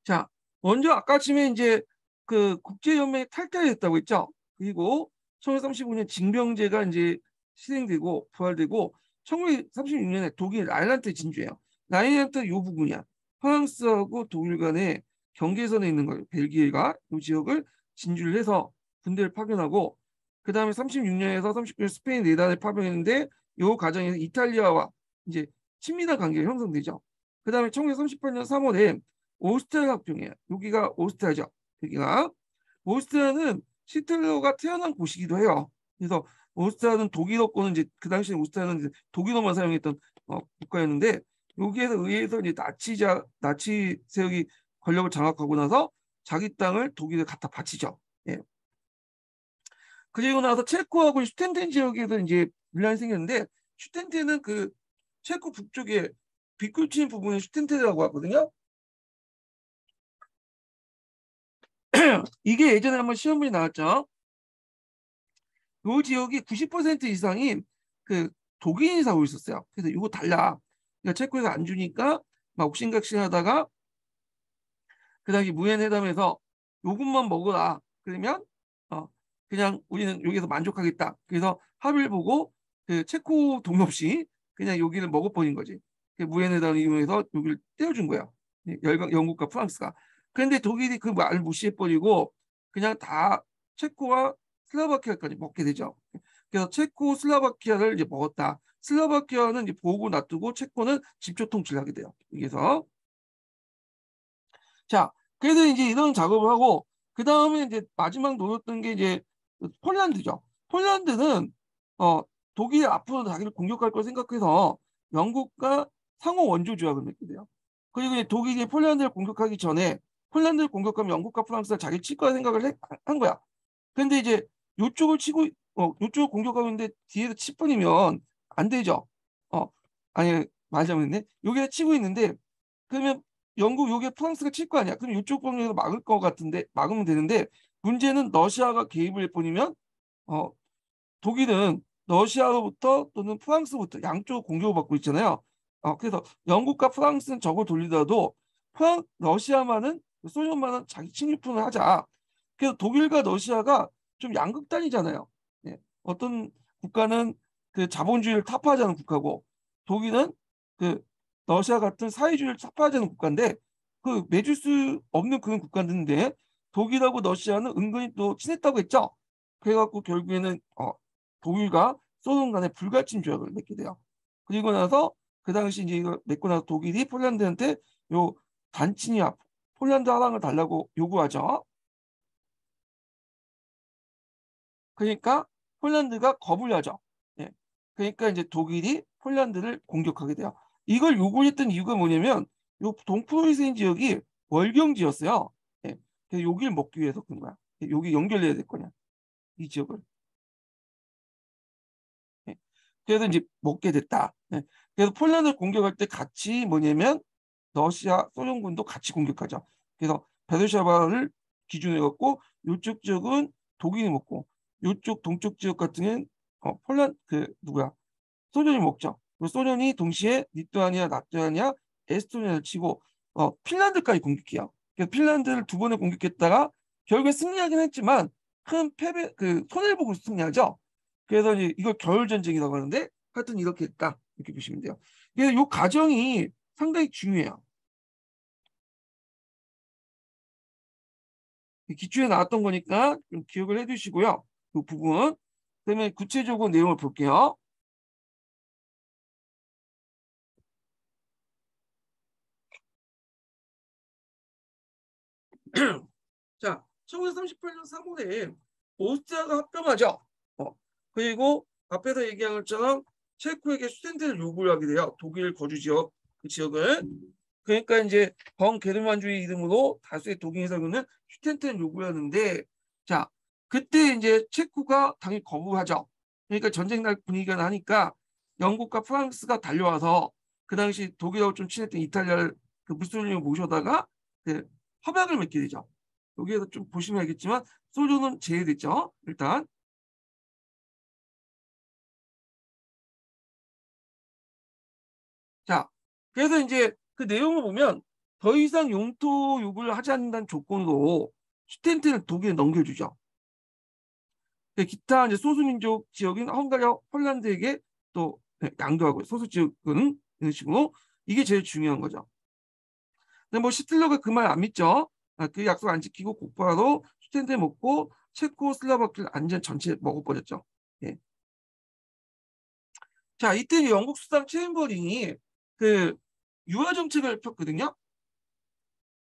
자, 먼저 아까 전에 이제 그 국제연맹이 탈퇴했다고 했죠. 그리고 1935년 징병제가 이제 실행되고 부활되고 1936년에 독일 아일란드 진주예요. 아일란드 요 부분이야. 프랑스하고 독일 간의 경계선에 있는 거예요. 벨기에가 이 지역을 진주를 해서 군대를 파견하고 그 다음에 36년에서 39년 스페인 네덜란드 파병했는데 요 과정에서 이탈리아와 이제 친밀한 관계가 형성되죠. 그다음에 1938년 3월에 오스트리아 합병이에요. 여기가 오스트리아죠. 여기가 오스트리아는 히틀러가 태어난 곳이기도 해요. 그래서 오스트리아는 독일어권은 이제 그 당시에 오스트리아는 이제 독일어만 사용했던 국가였는데 여기에서 의해서 이제 나치 세력이 권력을 장악하고 나서 자기 땅을 독일에 갖다 바치죠. 예. 그리고 나서 체코하고 슈텐덴 지역에서 이제 분란이 생겼는데 슈텐덴은 그 체코 북쪽에 빗굴치는 부분을 슈텐덴이라고 하거든요. 이게 예전에 한번 시험문이 나왔죠. 이 지역이 90% 이상이 그 독일인이 살고 있었어요. 그래서 이거 달라. 그러니까 체코에서 안 주니까 막 옥신각신하다가 그 당시 무엔 회담에서 요것만 먹어라. 그러면 그냥 우리는 여기서 만족하겠다. 그래서 합의를 보고 그 체코 동의 없이 그냥 여기를 먹어버린 거지. 그 무엔 회담을 이용해서 여기를 떼어준 거야. 영국과 프랑스가. 그런데 독일이 그 말을 무시해버리고 그냥 다 체코와 슬로바키아까지 먹게 되죠. 그래서 체코 슬로바키아를 이제 먹었다. 슬로바키아는 이제 보고 놔두고 체코는 집중 통치를 하게 돼요. 여기서 자, 그래서 이제 이런 작업을 하고 그 다음에 이제 마지막 노렸던 게 이제 폴란드죠. 폴란드는 독일이 앞으로 자기를 공격할 걸 생각해서 영국과 상호 원조 조약을 맺게 돼요. 그리고 이제 독일이 폴란드를 공격하기 전에 폴란드를 공격하면 영국과 프랑스가 자기를 칠 거라 생각을 한 거야. 근데 이제 요쪽을 치고 요쪽을 공격하고 있는데 뒤에서 10분이면 안 되죠. 어 아니 말 잘못했네. 여기에 치고 있는데 그러면 영국 여기에 프랑스가 칠 거 아니야. 그럼 이쪽 병력에서 막을 것 같은데 막으면 되는데 문제는 러시아가 개입을 해버리면 어 독일은 러시아로부터 또는 프랑스부터 양쪽 공격을 받고 있잖아요. 그래서 영국과 프랑스는 적을 돌리더라도 러시아만은 소련만은 자기 침입을 하자. 그래서 독일과 러시아가 좀 양극단이잖아요. 예. 어떤 국가는 그 자본주의를 타파하자는 국가고 독일은 그 러시아 같은 사회주의를 타파하자는 국가인데 그 맺을 수 없는 그런 국가인데 독일하고 러시아는 은근히 또 친했다고 했죠. 그래갖고 결국에는 독일과 소련 간의 불가침 조약을 맺게 돼요. 그리고 나서 그 당시 이제 이거 맺고 나서 독일이 폴란드한테 요 단친이야 폴란드 하랑을 달라고 요구하죠. 그러니까 폴란드가 거부를 하죠. 예. 그러니까 이제 독일이 폴란드를 공격하게 돼요. 이걸 요구했던 이유가 뭐냐면 요 동프로이센 지역이 월경지였어요. 예. 그래서 여기를 먹기 위해서 그런 거야. 여기 연결해야 될 거냐 이 지역을. 예. 그래서 이제 먹게 됐다. 예. 그래서 폴란드를 공격할 때 같이 뭐냐면 러시아, 소련군도 같이 공격하죠. 그래서 베르샤바를 기준으로 해갖고 이쪽 지역은 독일이 먹고 이쪽 동쪽 지역 같은 경우는 그 누구야 소련이 먹죠. 그리고 소련이 동시에 리투아니아, 라트아니아, 에스토니아를 치고 핀란드까지 공격해요. 그래서 핀란드를 두 번을 공격했다가 결국에 승리하긴 했지만 큰 패배 그 손해를 보고 승리하죠. 그래서 이걸 겨울 전쟁이라고 하는데 하여튼 이렇게 했다 이렇게 보시면 돼요. 그래서 이 과정이 상당히 중요해요. 기초에 나왔던 거니까 좀 기억을 해두시고요. 이 부분. 그러면 구체적으로 내용을 볼게요. 자, 1938년 3월에 오스트리아가 합병하죠. 그리고 앞에서 얘기한 것처럼 체코에게 수텐트를 요구를 하게 돼요. 독일 거주 지역 그 지역을. 그러니까 이제 번게르만주의 이름으로 다수의 독일이 살고 있는 슈텐트를 요구하는데 자 그때 이제 체코가 당연히 거부하죠. 그러니까 전쟁 날 분위기가 나니까 영국과 프랑스가 달려와서 그 당시 독일하고 좀 친했던 이탈리아를 그 무솔리니를 모셔다가 그 협약을 맺게 되죠. 여기에서 좀 보시면 알겠지만 소련은 제외됐죠. 일단 자 그래서 이제 그 내용을 보면 더 이상 영토 요구를 하지 않는다는 조건으로 슈텐트를 독일에 넘겨주죠. 기타 이제 소수민족 지역인 헝가리와 폴란드에게 또 양도하고 소수 지역은 이런 식으로 이게 제일 중요한 거죠. 근데 뭐 시틀러가 그 말 안 믿죠. 그 약속 안 지키고 곧바로 슈텐트 먹고 체코슬로바키아를 안전 전체 먹어버렸죠. 예. 자 이때 영국 수상 체인버링이 그 유화 정책을 폈거든요.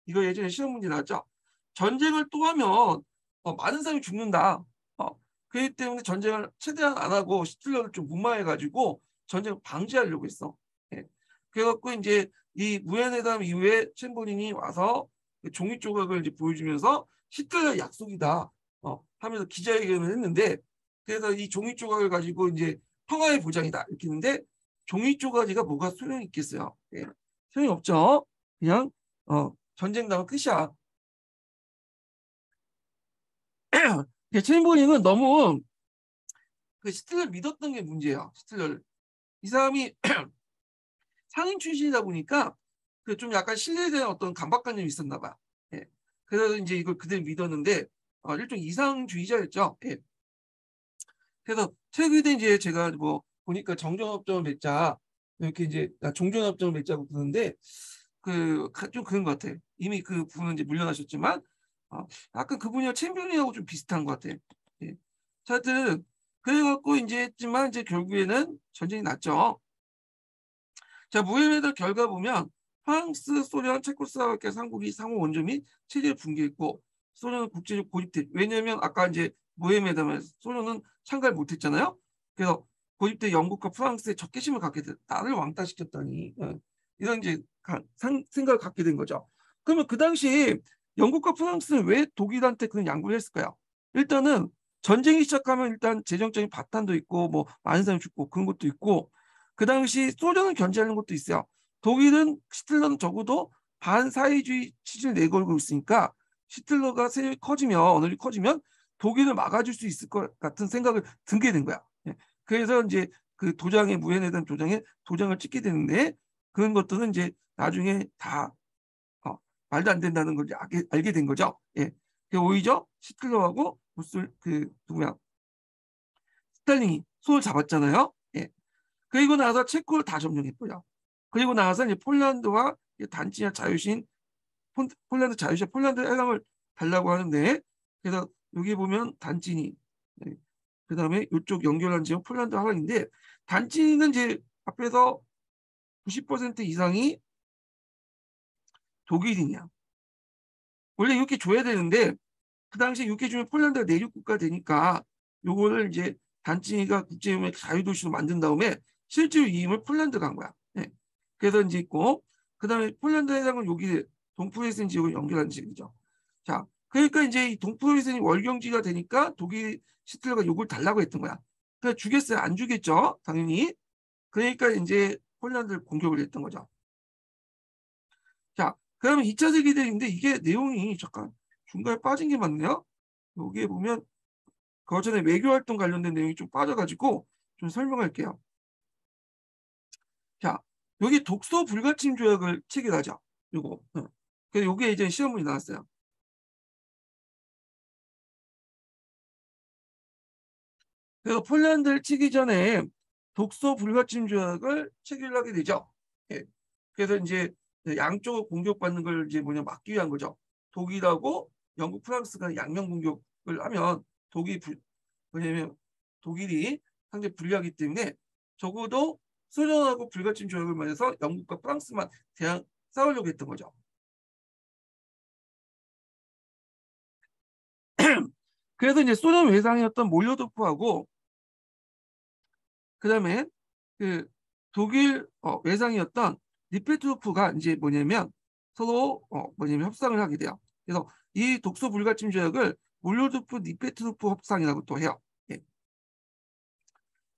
이거 예전에 시험 문제 나왔죠. 전쟁을 또 하면 많은 사람이 죽는다. 그렇기 때문에 전쟁을 최대한 안 하고 히틀러를 좀 무마해가지고 전쟁을 방지하려고 했어. 예. 그래갖고 이제 이 무해회담 이후에 챔버린이 와서 그 종이 조각을 이제 보여주면서 히틀러의 약속이다 하면서 기자회견을 했는데, 그래서 이 종이 조각을 가지고 이제 평화의 보장이다 이렇게 했는데, 종이 조각이가 뭐가 소용이 있겠어요? 예. 소용이 없죠. 그냥 전쟁 나면 끝이야. 챔버린은 너무 그 히틀러를 믿었던 게 문제예요. 히틀러를. 이 사람이 상인 출신이다 보니까 그 좀 약간 신뢰에 대한 어떤 강박관념이 있었나 봐. 예. 그래서 이제 이걸 그대로 믿었는데 일종 이상주의자였죠. 예. 그래서 최근에 이제 제가 뭐 보니까 정전협정을 맺자 이렇게 이제 종전협정을 맺자고 그러는데 그 좀 그런 것 같아. 이미 그 분은 이제 물러나셨지만 약간 그분이랑 챔피언이하고 좀 비슷한 것 같아. 예. 하여튼 그래갖고 이제 했지만 이제 결국에는 전쟁이 났죠. 자, 무해회담 결과 보면 프랑스, 소련, 체코슬로바키아 3국이 상호 원조 및 체제 붕괴했고, 소련은 국제적 고립돼. 왜냐하면 아까 이제 무해회담에서 소련은 참가를 못했잖아요. 그래서 고립돼 영국과 프랑스에 적개심을 갖게 돼. 나를 왕따시켰다니. 이런 이제 생각을 갖게 된 거죠. 그러면 그 당시 영국과 프랑스는 왜 독일한테 그런 양보를 했을까요? 일단은 전쟁이 시작하면 일단 재정적인 바탄도 있고 뭐 많은 사람이 죽고 그런 것도 있고, 그 당시 소련은 견제하는 것도 있어요. 독일은 히틀러는 적어도 반사회주의 취지를 내걸고 있으니까 히틀러가 세력이 커지면 언어력이 커지면 독일을 막아줄 수 있을 것 같은 생각을 들게 된 거야. 예. 그래서 이제 그 도장에 무해회담 도장에 도장을 찍게 되는데, 그런 것들은 이제 나중에 다 말도 안 된다는 걸 알게 된 거죠. 예. 오히려 히틀러하고 무슨 그 누구야 스탈린이 손을 잡았잖아요. 예. 그리고 나서 체코를 다 점령했고요. 그리고 나서 이제 폴란드와 단체와 자유신 폴란드 자유신 폴란드 해방을 달라고 하는데, 그래서 여기 보면 단진이, 그다음에 이쪽 연결한 지역 폴란드 하방인데, 단진은 이제 앞에서 90% 이상이 독일인이야. 원래 이렇게 줘야 되는데 그 당시에 이렇게 주면 폴란드가 내륙 국가 되니까 요거를 이제 단지가 국제유의 자유도시로 만든 다음에 실제로 이임을 폴란드가 한 거야. 네. 그래서 이제 있고, 그다음에 폴란드 해상은 여기 동프레센 지역을 연결한 지역이죠. 자, 그러니까 이제 이 동프레센이 월경지가 되니까 독일 히틀러가 요걸 달라고 했던 거야. 그러니까 주겠어요? 안 주겠죠? 당연히. 그러니까 이제 폴란드를 공격을 했던 거죠. 자, 그러면 2차 세계대전인데 이게 내용이 잠깐 중간에 빠진 게 많네요. 여기에 보면 그 전에 외교활동 관련된 내용이 좀 빠져가지고 좀 설명할게요. 자, 여기 독소 불가침 조약을 체결하죠. 요거. 그래서 요게 이제 시험문이 나왔어요. 그래서 폴란드를 치기 전에 독소 불가침 조약을 체결하게 되죠. 예. 그래서 이제 양쪽을 공격받는 걸 이제 뭐냐 막기 위한 거죠. 독일하고 영국, 프랑스가 양면 공격을 하면 왜냐면 독일이 상당히 불리하기 때문에 적어도 소련하고 불가침 조약을 맺어서 영국과 프랑스만 싸우려고 했던 거죠. 그래서 이제 소련 외상이었던 몰로도프하고 그다음에 그 독일 외상이었던 리페트루프가 이제 뭐냐면 서로 뭐냐면 협상을 하게 돼요. 그래서 이 독소 불가침 조약을 몰로도프 리페트루프 협상이라고 또 해요. 예.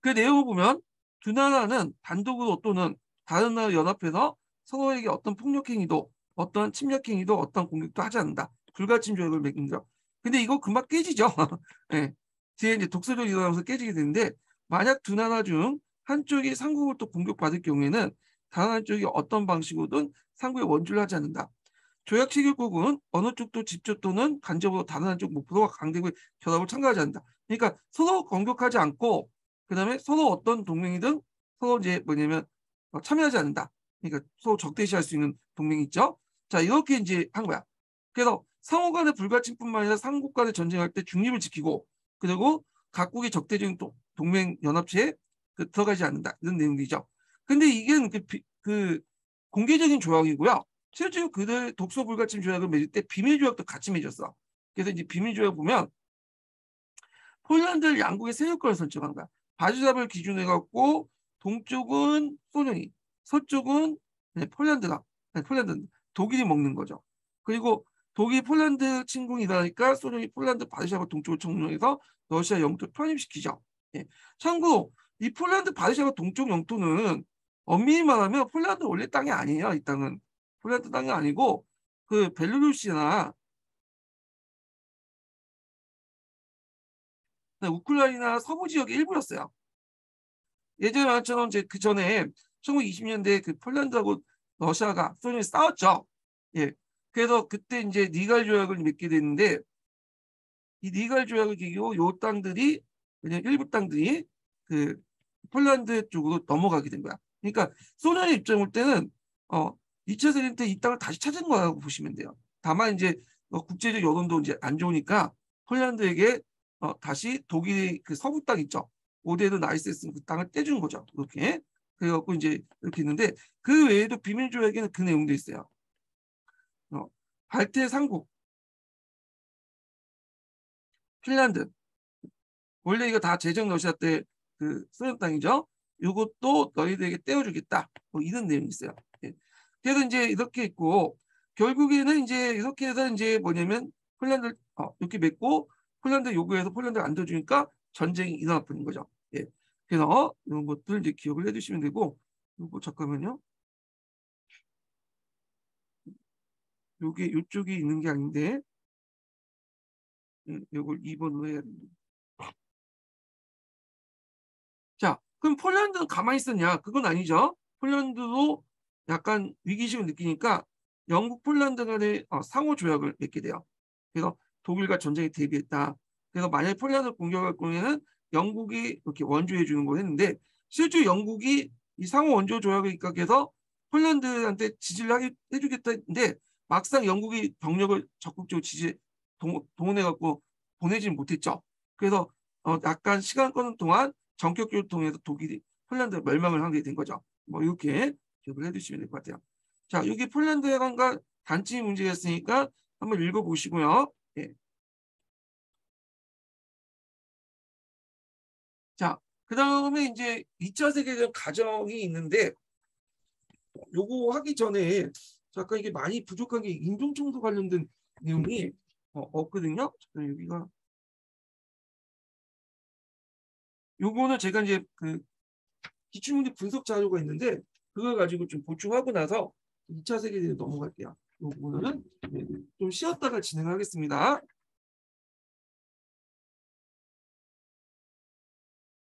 그 내용을 보면 두 나라는 단독으로 또는 다른 나라 연합해서 서로에게 어떤 폭력행위도 어떤 침략행위도 어떤 공격도 하지 않는다. 불가침 조약을 맺는 거죠. 근데 이거 금방 깨지죠. 예. 뒤에 이제 독서적이 일어나면서 깨지게 되는데, 만약 두 나라 중 한쪽이 상국을 또 공격받을 경우에는 다른 한쪽이 어떤 방식으로든 상국에 원주를 하지 않는다. 조약 체결국은 어느 쪽도 직접 또는 간접으로 다른 한쪽 목표와 강대국의 결합을 참가하지 않는다. 그러니까 서로 공격하지 않고 그다음에 서로 어떤 동맹이든 서로 이제 뭐냐면 참여하지 않는다. 그러니까 서로 적대시할 수 있는 동맹이 있죠. 자, 이렇게 이제 한 거야. 그래서 상호 간의 불가침뿐만 아니라 삼국 간의 전쟁할 때 중립을 지키고, 그리고 각국의 적대적인 동맹 연합체에 들어가지 않는다. 이런 내용이죠. 근데 이게 그 공개적인 조약이고요. 실제로 그들 독소 불가침 조약을 맺을 때 비밀 조약도 같이 맺었어. 그래서 이제 비밀 조약 보면 폴란드 양국의 세력권을 설정한 거야. 바르샤바를 기준으로 해갖고 동쪽은 소련이, 서쪽은 폴란드가, 폴란드 독일이 먹는 거죠. 그리고 독일 폴란드 침공이다 보니까 소련이 폴란드 바르샤바 동쪽을 점령해서 러시아 영토 편입시키죠. 예. 참고 이 폴란드 바르샤바 동쪽 영토는 엄밀히 말하면 폴란드 원래 땅이 아니에요. 이 땅은 폴란드 땅이 아니고 그 벨루루시나 우크라이나 서부 지역의 일부였어요. 예전에 말처럼 이제 그 전에 1920년대 그 폴란드하고 러시아가 소련이 싸웠죠. 예. 그래서 그때 이제 니갈 조약을 맺게 됐는데 이 니갈 조약을 계기로 요 땅들이 그냥 일부 땅들이 그 폴란드 쪽으로 넘어가게 된 거야. 그러니까 소련의 입장 볼 때는 2차 세계 때 이 땅을 다시 찾은 거라고 보시면 돼요. 다만 이제 국제적 여론도 이제 안 좋으니까 폴란드에게 다시 독일의 그 서부 땅 있죠. 오데르 나이세스 그 땅을 떼준 거죠. 이렇게. 그래갖고 이제 이렇게 있는데 그 외에도 비밀 조약에는 그 내용도 있어요. 발트 3국, 핀란드. 원래 이거 다 제정 러시아 때 그 소련 땅이죠. 이것도 너희들에게 떼어주겠다. 뭐 이런 내용이 있어요. 예. 그래서 이제 이렇게 있고 결국에는 이제 이렇게 해서 이제 뭐냐면 폴란드 이렇게 맺고 폴란드 요구해서 폴란드를 안 도와주니까 전쟁이 일어나버린 거죠. 예. 그래서 이런 것들 이제 기억을 해두시면 되고 요거 잠깐만요. 요게 요쪽에 있는 게 아닌데 요걸 2번으로 해야 됩니다. 자, 그럼 폴란드는 가만히 있었냐? 그건 아니죠. 폴란드도 약간 위기심을 느끼니까 영국 폴란드 간의 상호 조약을 맺게 돼요. 그래서 독일과 전쟁에 대비했다. 그래서 만약에 폴란드를 공격할 경우에는 영국이 이렇게 원조해 주는 걸 했는데 실제 영국이 이 상호 원조 조약을 입각해서 폴란드한테 지지를 해주겠다는데 막상 영국이 병력을 적극적으로 동원해갖고 보내지는 못했죠. 그래서 약간 시간 끄는 동안 전격교를 통해서 독일이 폴란드 멸망을 하게 된 거죠. 뭐 이렇게 기억을 해두시면 될 것 같아요. 자, 여기 폴란드 해관과 단지 문제였으니까 한번 읽어보시고요. 예. 자, 그 다음에 이제 2차 세계대전 가정이 있는데 요거 하기 전에 잠깐 이게 많이 부족한 게 인종청소 관련된 내용이 없거든요. 잠깐 여기가 요거는 제가 이제 그 기출문제 분석 자료가 있는데 그걸 가지고 좀 보충하고 나서 2차 세계대전 넘어갈게요. 요거는 좀 쉬었다가 진행하겠습니다.